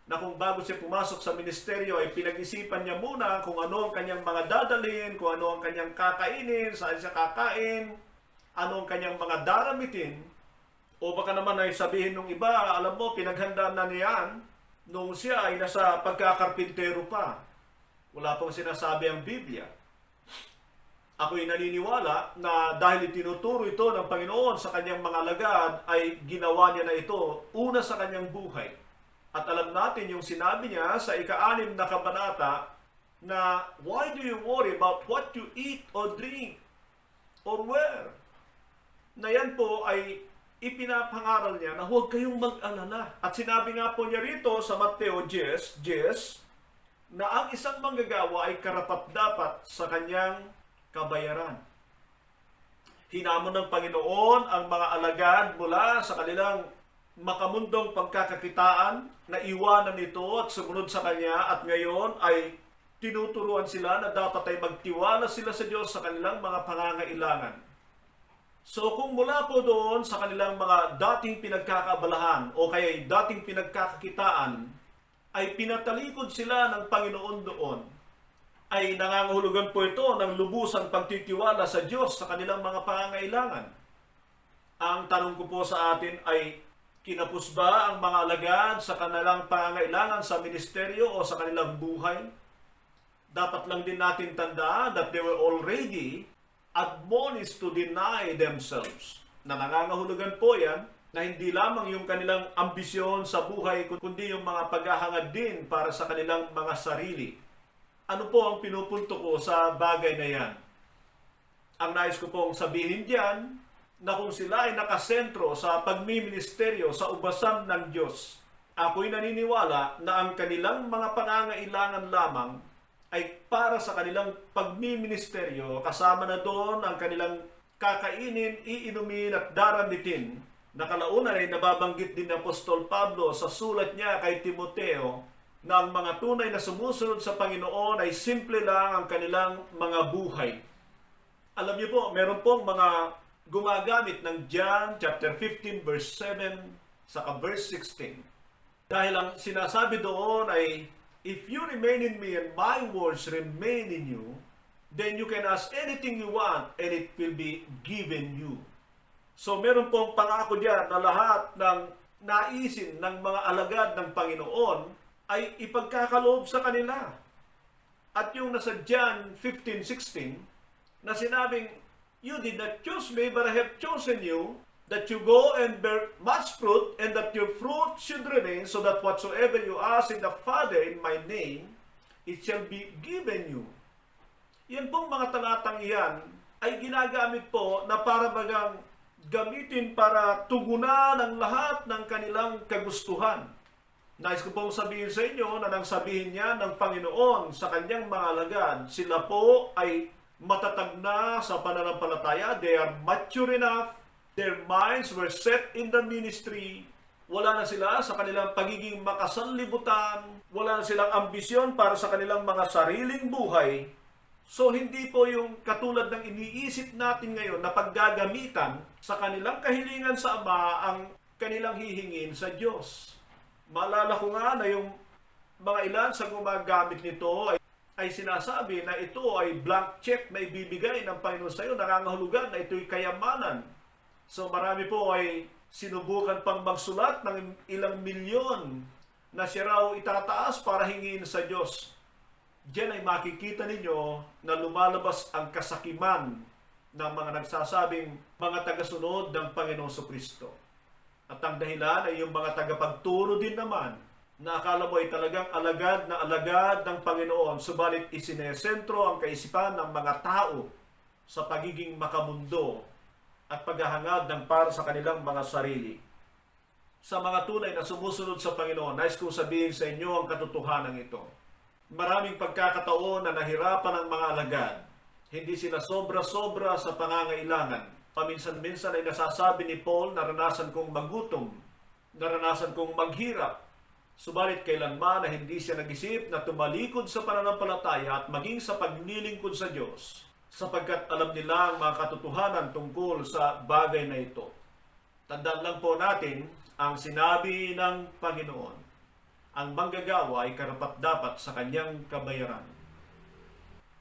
Na kung bago siya pumasok sa ministeryo ay pinag-isipan niya muna kung ano ang kanyang mga dadalhin, kung ano ang kanyang kakainin, saan siya kakain, ano ang kanyang mga daramitin. O baka naman ay sabihin ng iba, alam mo, pinaghandaan na niyan nung siya ay nasa pagkakarpintero pa. Wala pang sinasabi ang Biblia. Ako'y naniniwala na dahil itinuturo ito ng Panginoon sa kanyang mga alagad, ay ginawa niya na ito una sa kanyang buhay. At alam natin yung sinabi niya sa ika-6 na kabanata na, why do you worry about what you eat or drink or wear? Na yan po ay ipinapangaral niya na huwag kayong mag-alala. At sinabi nga po niya rito sa Mateo 10, na ang isang manggagawa ay karapat-dapat sa kanyang kabayaran. Hinamon ng Panginoon ang mga alagad mula sa kanilang makamundong pagkakakitaan na iwanan ito at sumunod sa Kanya, at ngayon ay tinuturuan sila na dapat ay magtiwala sila sa Diyos sa kanilang mga pangangailangan. So kung mula po doon sa kanilang mga dating pinagkakaabalahan o kaya dating pinagkakakitaan ay pinatalikod sila ng Panginoon doon, ay nangangahulugan po ito ng lubusang pagtitiwala sa Diyos sa kanilang mga pangangailangan. Ang tanong ko po sa atin ay, kinapos ba ang mga alagad sa kanilang pangangailangan sa ministeryo o sa kanilang buhay? Dapat lang din natin tandaan that they were already admonished to deny themselves. Na nangangahulugan po yan na hindi lamang yung kanilang ambisyon sa buhay, kundi yung mga paghahangad din para sa kanilang mga sarili. Ano po ang pinupunto ko sa bagay na yan? Ang nais ko pong sabihin diyan, na kung sila ay nakasentro sa pagmiministeryo sa ubasan ng Diyos, ako'y naniniwala na ang kanilang mga pangangailangan lamang ay para sa kanilang pagmiministeryo, kasama na doon ang kanilang kakainin, iinumin at daramitin, na kalaunan ay nababanggit din ni Apostol Pablo sa sulat niya kay Timoteo, na ang mga tunay na sumusunod sa Panginoon ay simple lang ang kanilang mga buhay. Alam niyo po, meron pong mga gumagamit ng John chapter 15 verse 7 saka verse 16. Dahil ang sinasabi doon ay, if you remain in me and my words remain in you, then you can ask anything you want and it will be given you. So meron pong pangako diyan na lahat ng naisin ng mga alagad ng Panginoon ay ipagkakaloob sa kanila. At yung nasa John 15:16 na sinabing, you did not choose me, but I have chosen you, that you go and bear much fruit, and that your fruit should remain, so that whatsoever you ask in the Father in my name, it shall be given you. Yan pong mga talatang iyan ay ginagamit po na para bagang gamitin para tugunan ang lahat ng kanilang kagustuhan. Nais ko pong sabihin sa inyo na nang sabihin niya ng Panginoon sa kanyang mga alagad, sila po ay matatag na sa pananampalataya, they are mature enough, their minds were set in the ministry, wala na sila sa kanilang pagiging makasanlibutan, wala na silang ambisyon para sa kanilang mga sariling buhay. So hindi po yung katulad ng iniisip natin ngayon na paggagamitan sa kanilang kahilingan sa Ama ang kanilang hihingin sa Diyos. Maalala ko nga na yung mga ilan sa gumagamit nito ay sinasabi na ito ay blank check na ibibigay ng Panginoon sa iyo, nangangahulugan na ito'y kayamanan. So marami po ay sinubukan pang magsulat ng ilang milyon na siya raw itataas para hingin sa Diyos. Diyan ay makikita ninyo na lumalabas ang kasakiman ng mga nagsasabing mga tagasunod ng Panginoong Kristo. At ang dahilan ay yung mga tagapagturo din naman na akala mo ay talagang alagad na alagad ng Panginoon, subalit isinesentro ang kaisipan ng mga tao sa pagiging makamundo at paghahangad ng para sa kanilang mga sarili. Sa mga tunay na sumusunod sa Panginoon, nais kong sabihin sa inyo ang katotohanan ito. Maraming pagkakataon na nahirapan ang mga alagad. Hindi sila sobra-sobra sa pangangailangan. Paminsan-minsan ay nasasabi ni Paul, naranasan kong magutom, naranasan kong maghirap. Subalit kailanman na hindi siya nag-isip na tumalikod sa pananampalataya at maging sa paglilingkod sa Diyos, sapagkat alam nila ang mga katotohanan tungkol sa bagay na ito. Tandaan lang po natin ang sinabi ng Panginoon. Ang manggagawa ay karapat-dapat sa kanyang kabayaran.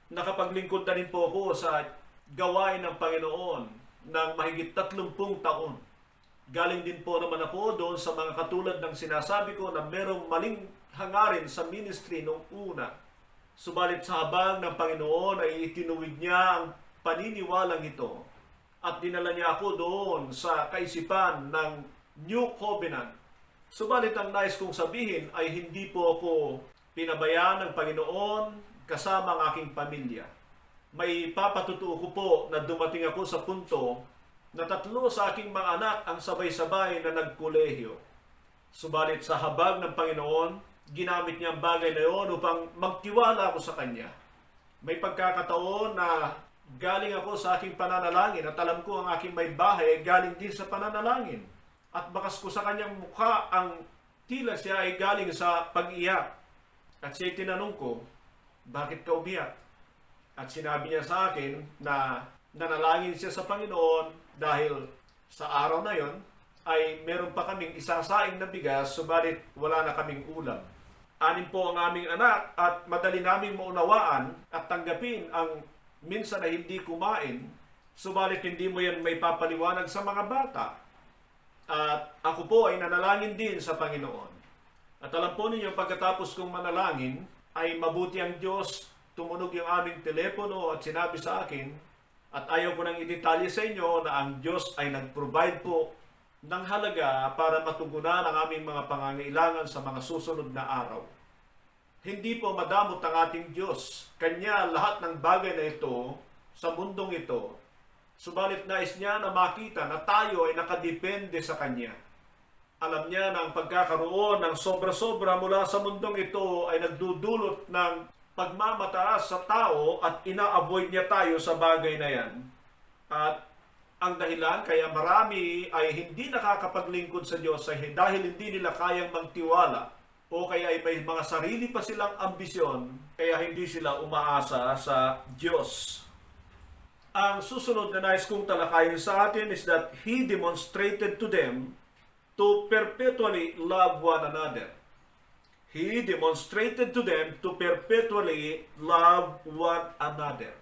Nakapaglingkod na rin po ako sa gawain ng Panginoon ng mahigit 30 taon. Galing din po naman ako doon sa mga katulad ng sinasabi ko na merong maling hangarin sa ministry noong una. Subalit sa habang ng Panginoon ay itinuwid niya ang paniniwalang ito at dinala niya ako doon sa kaisipan ng New Covenant. Subalit ang nais kong sabihin ay hindi po ako pinabayaan ng Panginoon kasama ang aking pamilya. May papatutuo ko po na dumating ako sa punto na 3 sa aking mga anak ang sabay-sabay na nagkolehiyo. Subalit sa habag ng Panginoon, ginamit niya ang bagay na iyon upang magtiwala ako sa Kanya. May pagkakataon na galing ako sa aking pananalangin at alam ko ang aking may bahay ay galing din sa pananalangin. At bakas ko sa kanyang mukha ang tila siya ay galing sa pag-iyak. At siya tinanong ko, bakit ka umiyak? At sinabi niya sa akin na nanalangin siya sa Panginoon dahil sa araw na yon ay meron pa kaming isasaing na bigas, subalit wala na kaming ulam. 6 po ang aming anak at madali naming maunawaan at tanggapin ang minsan ay hindi kumain, subalit hindi mo yan may papaliwanag sa mga bata. At ako po ay nanalangin din sa Panginoon. At alam po ninyo, pagkatapos kong manalangin, ay mabuti ang Diyos, tumunog yung aming telepono at sinabi sa akin, at ayaw ko nang idetalye sa inyo na ang Diyos ay nag-provide po ng halaga para matugunan ang aming mga pangangailangan sa mga susunod na araw. Hindi po madamot ang ating Diyos. Kanya lahat ng bagay na ito sa mundong ito. Subalit nais niya na makita na tayo ay nakadepende sa Kanya. Alam niya na ang pagkakaroon ng sobra-sobra mula sa mundong ito ay nagdudulot ng pagmamataas sa tao at ina-avoid niya tayo sa bagay na yan. At ang dahilan kaya marami ay hindi nakakapaglingkod sa Diyos ay dahil hindi nila kayang magtiwala o kaya ay may mga sarili pa silang ambisyon kaya hindi sila umaasa sa Diyos. Ang susunod na nais kong talakayin sa atin is that He demonstrated to them to perpetually love one another. He demonstrated to them to perpetually love one another.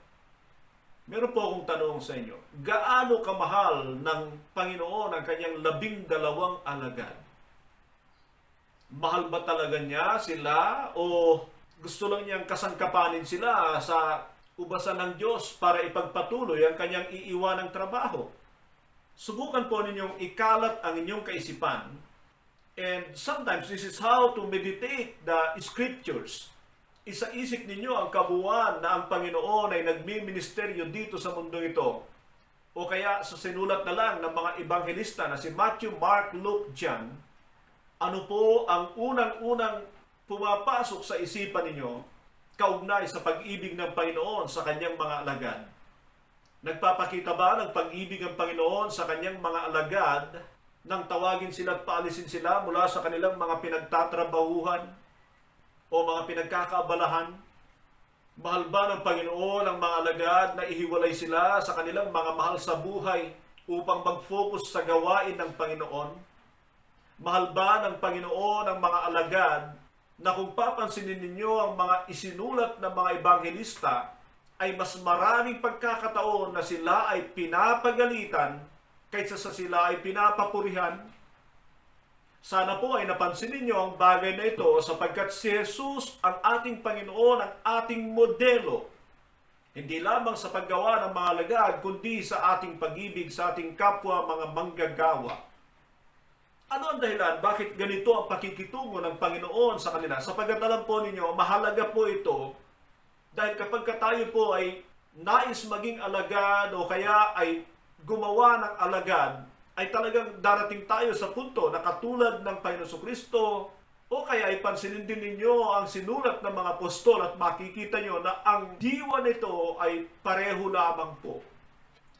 Meron po akong tanong sa inyo. Gaano kamahal ng Panginoon ang kanyang 12 alagad? Mahal ba talaga niya sila o gusto lang niyang kasangkapanin sila sa ubasan ng Diyos para ipagpatuloy ang kanyang iiwanang trabaho? Subukan po ninyong ikalat ang inyong kaisipan. And sometimes this is how to meditate the scriptures. Isa-isip ninyo ang kabuuan na ang Panginoon ay nagmi-ministeryo dito sa mundo ito. O kaya sa sinulat na lang ng mga ebanghelista na si Matthew, Mark, Luke, John, ano po ang unang-unang pumapasok sa isipan ninyo kaugnay sa pag-ibig ng Panginoon sa kanyang mga alagad? Nagpapakita ba ng pag-ibig ng Panginoon sa kanyang mga alagad nang tawagin sila at paalisin sila mula sa kanilang mga pinagtatrabahuhan o mga pinagkakaabalahan? Mahal ba ng Panginoon ang mga alagad na ihiwalay sila sa kanilang mga mahal sa buhay upang mag-focus sa gawain ng Panginoon? Mahal ba ng Panginoon ang mga alagad na kung papansinin ninyo ang mga isinulat ng mga ebanghelista ay mas maraming pagkakataon na sila ay pinapagalitan kaysa sa sila ay pinapapurihan? Sana po ay napansin ninyo ang bagay na ito sapagkat si Jesus ang ating Panginoon, ang ating modelo. Hindi lamang sa paggawa ng mga alagad, kundi sa ating pag-ibig sa ating kapwa mga manggagawa. Ano ang dahilan? Bakit ganito ang pakikitungo ng Panginoon sa kanila? Sapagkat alam po ninyo, mahalaga po ito dahil kapag tayo po ay nais maging alagad o kaya ay gumawa ng alagad, ay talagang darating tayo sa punto na katulad ng Panginoon Kristo o kaya ay pansinin din ninyo ang sinulat ng mga apostol at makikita nyo na ang diwa nito ay pareho lamang po.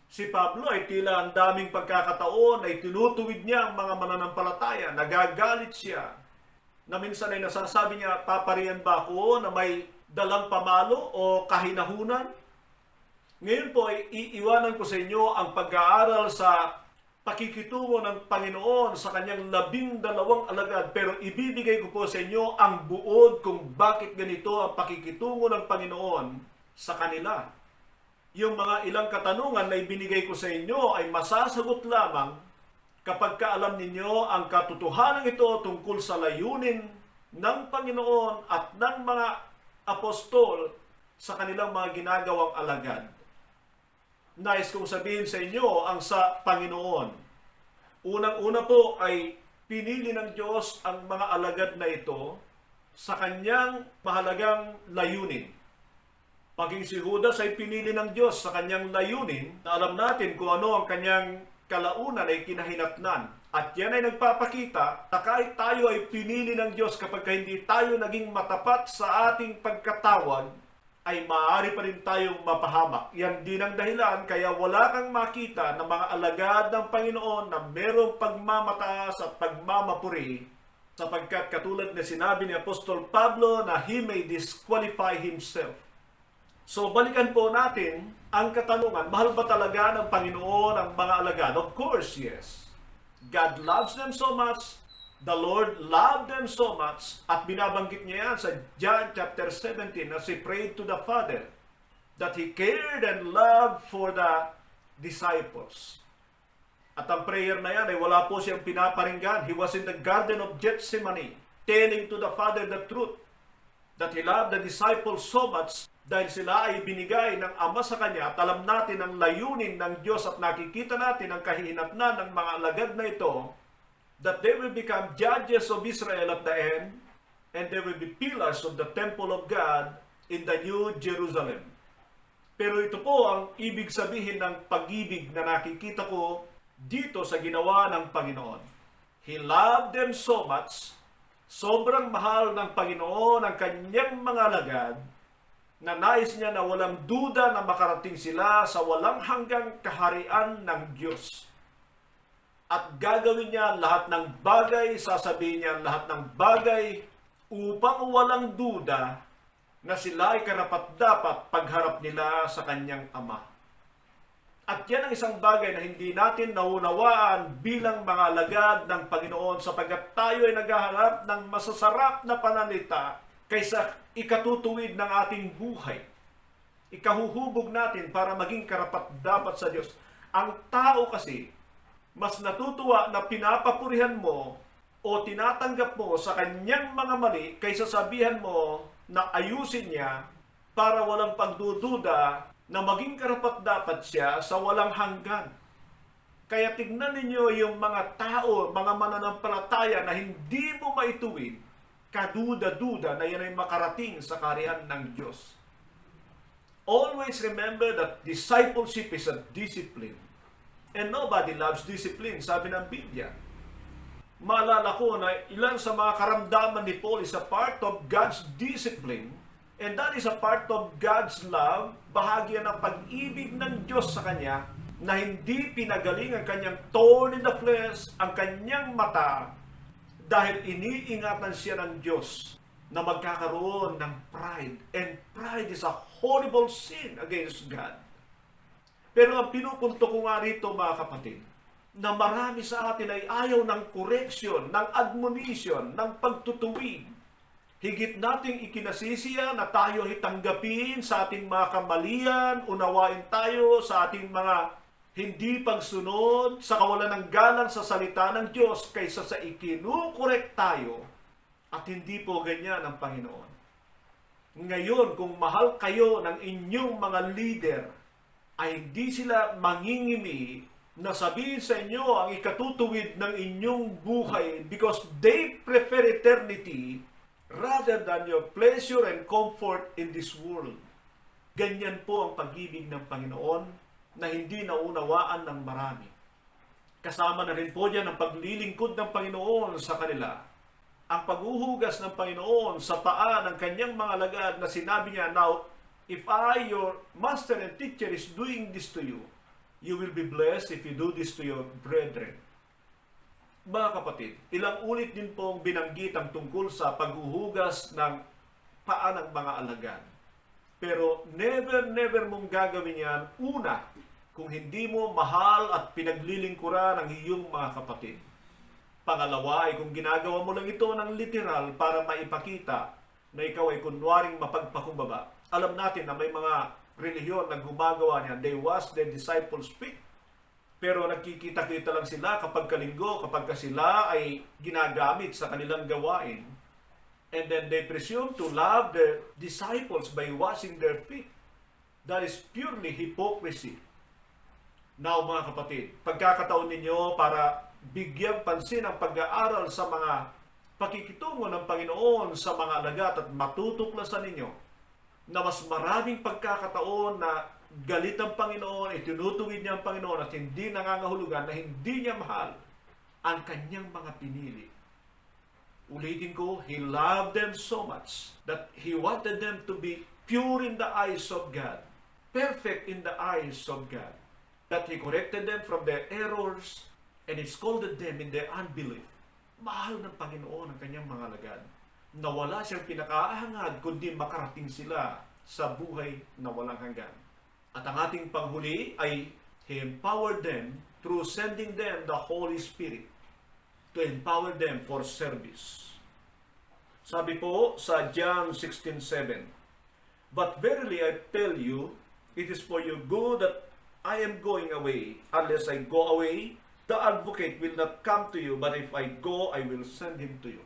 Si Pablo ay tila ang daming pagkakataon ay tinutuwid niya ang mga mananampalataya, nagagalit siya, na minsan ay nasasabi niya, papariyan ba ako na may dalang pamalo o kahinahunan? Ngayon po ay iiwanan ko sa inyo ang pag-aaral sa pakikitungo ng Panginoon sa kanyang 12 alagad, pero ibibigay ko po sa inyo ang buod kung bakit ganito ang pakikitungo ng Panginoon sa kanila. Yung mga ilang katanungan na ibinigay ko sa inyo ay masasagot lamang kapag kaalam ninyo ang katotohanan ito tungkol sa layunin ng Panginoon at ng mga apostol sa kanilang mga ginagawang alagad. Nais kong sabihin sa inyo ang sa Panginoon. Unang-una po ay pinili ng Diyos ang mga alagad na ito sa kanyang mahalagang layunin. Paging si Judas ay pinili ng Diyos sa kanyang layunin na alam natin kung ano ang kanyang kalaunan ay kinahinatnan. At yan ay nagpapakita na kahit tayo ay pinili ng Diyos kapag hindi tayo naging matapat sa ating pagkatawag, ay maaari pa rin tayong mapahamak. Yan din ang dahilan kaya wala kang makita ng mga alagad ng Panginoon na merong pagmamataas at pagmamapuri sapagkat katulad na sinabi ni Apostol Pablo na he may disqualify himself. So balikan po natin ang katanungan, mahal ba talaga ng Panginoon ang mga alagad? Of course, yes. God loves them so much. The Lord loved them so much at binabanggit niya yan sa John chapter 17 as he prayed to the Father that he cared and loved for the disciples. At ang prayer na yan ay wala po siyang pinaparinggan. He was in the Garden of Gethsemane telling to the Father the truth that he loved the disciples so much dahil sila ay binigay ng Ama sa Kanya at alam natin ang layunin ng Diyos at nakikita natin ang kahihinatnan ng mga alagad na ito that they will become judges of Israel at the end, and they will be pillars of the temple of God in the New Jerusalem. Pero ito po ang ibig sabihin ng pag-ibig na nakikita ko dito sa ginawa ng Panginoon. He loved them so much, sobrang mahal ng Panginoon ang kanyang mga alagad, na nais niya na walang duda na makarating sila sa walang hanggang kaharian ng Diyos. At gagawin niya lahat ng bagay, sasabihin niya lahat ng bagay upang walang duda na sila ay karapat-dapat pagharap nila sa kanyang Ama. At yan ang isang bagay na hindi natin naunawaan bilang mga alagad ng Panginoon sapagkat tayo ay naghahanap ng masasarap na pananalita kaysa ikatutuwid ng ating buhay. Ikahuhubog natin para maging karapat-dapat sa Diyos. Ang tao kasi, mas natutuwa na pinapapurihan mo o tinatanggap mo sa kanyang mga mali kaysa sabihan mo na ayusin niya para walang pagdududa na maging karapat-dapat siya sa walang hanggan. Kaya tignan ninyo yung mga tao, mga mananampalataya na hindi mo maituwid, kaduda-duda na yan ay makarating sa kaharian ng Diyos. Always remember that discipleship is a discipline. And nobody loves discipline, sabi ng Biblia. Maalala ko na ilan sa mga karamdaman ni Paul is a part of God's discipline, and that is a part of God's love, bahagi ng pag-ibig ng Diyos sa kanya, na hindi pinagaling ang kanyang thorn in the flesh, ang kanyang mata, dahil iniingatan siya ng Diyos na magkakaroon ng pride. And pride is a horrible sin against God. Pero ang pinupunto ko nga rito mga kapatid, na marami sa atin ay ayaw ng correction, ng admonition, ng pagtutuwid. Higit nating ikinasisiya na tayo ay tanggapin sa ating mga kamalian, unawain tayo sa ating mga hindi pagsunod sa kawalan ng galang sa salita ng Diyos kaysa sa ikinukorek tayo, at hindi po ganyan ang Panginoon. Ngayon, kung mahal kayo ng inyong mga leader, ay hindi sila mangingimi na sabihin sa inyo ang ikatutuwid ng inyong buhay because they prefer eternity rather than your pleasure and comfort in this world. Ganyan po ang pag-ibig ng Panginoon na hindi naunawaan ng marami. Kasama na rin po diyan ang paglilingkod ng Panginoon sa kanila. Ang paghuhugas ng Panginoon sa paa ng kanyang mga alagad na sinabi niya, "Now, if I, your master and teacher, is doing this to you, you will be blessed if you do this to your brethren." Mga kapatid, ilang ulit din pong binanggit ang tungkol sa paghuhugas ng paa ng mga alagad. Pero never mong gagawin yan, una, kung hindi mo mahal at pinaglilingkuran ang iyong mga kapatid. Pangalawa ay kung ginagawa mo lang ito ng literal para maipakita na ikaw ay kunwaring mapagpakumbaba. Alam natin na may mga relihiyon na gumagawa niyan. They wash their disciples' feet. Pero nagkikita-kita lang sila kapag kalinggo, kapag sila ay ginagamit sa kanilang gawain. And then they presume to love their disciples by washing their feet. That is purely hypocrisy. Now mga kapatid, pagkakataon ninyo para bigyang pansin ang pag-aaral sa mga pakikitungo ng Panginoon sa mga alagad at matutuklasan ninyo na mas maraming pagkakataon na galit ang Panginoon, itinutuwid niya ang Panginoon at hindi nangangahulugan na hindi niya mahal ang kanyang mga pinili. Ulitin ko, He loved them so much that He wanted them to be pure in the eyes of God, perfect in the eyes of God, that He corrected them from their errors and He scolded them in their unbelief. Mahal ng Panginoon ang kanyang mga alagad na wala siyang pinakaahangad kundi makarating sila sa buhay na walang hanggan. At ang ating panghuli ay He empowered them through sending them the Holy Spirit to empower them for service. Sabi po sa John 16:7, "But verily I tell you, it is for your good that I am going away. Unless I go away, the advocate will not come to you, but if I go, I will send him to you."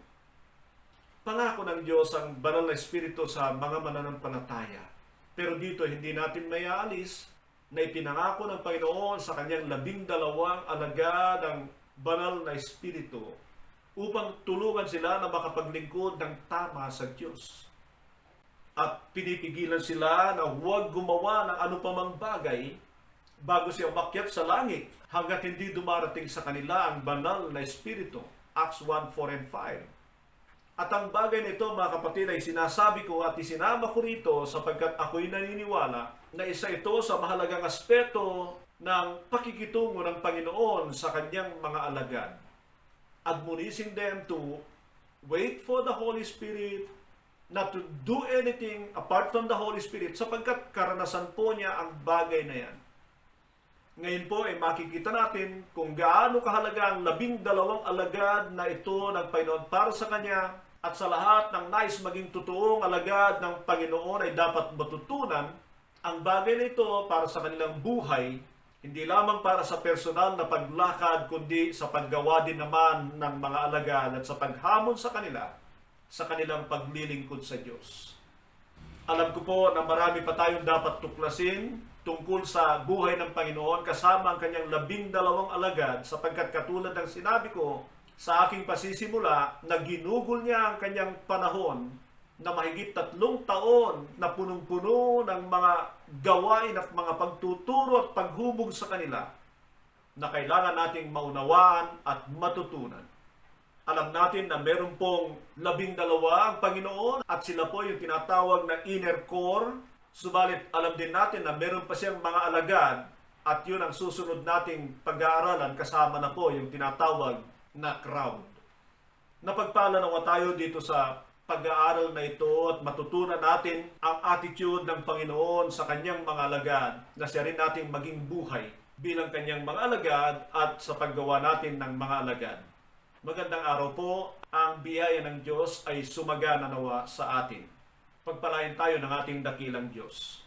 Pangako ng Diyos ang banal na Espiritu sa mga mananampalataya. Pero dito hindi natin mayaalis na ipinangako ng Panginoon sa kanyang 12 alagad ang banal na Espiritu upang tulungan sila na makapaglingkod ng tama sa Diyos. At pinipigilan sila na huwag gumawa ng anupamang bagay bago siya umakyat sa langit hanggat hindi dumarating sa kanila ang banal na Espiritu. Acts 1:4 and 5. At ang bagay nito, mga kapatid, ay sinasabi ko at isinama ko rito sapagkat ako'y naniniwala na isa ito sa mahalagang aspeto ng pakikitungo ng Panginoon sa kanyang mga alagad. Admonishing them to wait for the Holy Spirit, not to do anything apart from the Holy Spirit, sapagkat karanasan po niya ang bagay na yan. Ngayon po ay makikita natin kung gaano kahalaga ang 12 alagad na ito ng Panginoon para sa Kanya, at sa lahat ng nais maging totoong alagad ng Panginoon ay dapat matutunan ang bagay na ito para sa kanilang buhay, hindi lamang para sa personal na paglakad, kundi sa paggawa din naman ng mga alagad at sa paghamon sa kanila sa kanilang paglilingkod sa Diyos. Alam ko po na marami pa tayong dapat tuklasin tungkol sa buhay ng Panginoon kasama ang kanyang 12 alagad sapagkat katulad ng sinabi ko sa aking pasisimula na ginugol niya ang kanyang panahon na mahigit 3 taon na punong-puno ng mga gawain at mga pagtuturo at paghubog sa kanila na kailangan nating maunawaan at matutunan. Alam natin na meron pong 12 ang Panginoon at sila po yung tinatawag na inner core. Subalit alam din natin na meron pa siyang mga alagad at yun ang susunod nating pag-aaralan kasama na po yung tinatawag na crowd. Napagpala nawa tayo dito sa pag-aaral na ito at matutunan natin ang attitude ng Panginoon sa kanyang mga alagad na siya rin nating maging buhay bilang kanyang mga alagad at sa paggawa natin ng mga alagad. Magandang araw po. Ang biyaya ng Diyos ay sumagana nawa sa atin. Pagpalain tayo ng ating dakilang Diyos.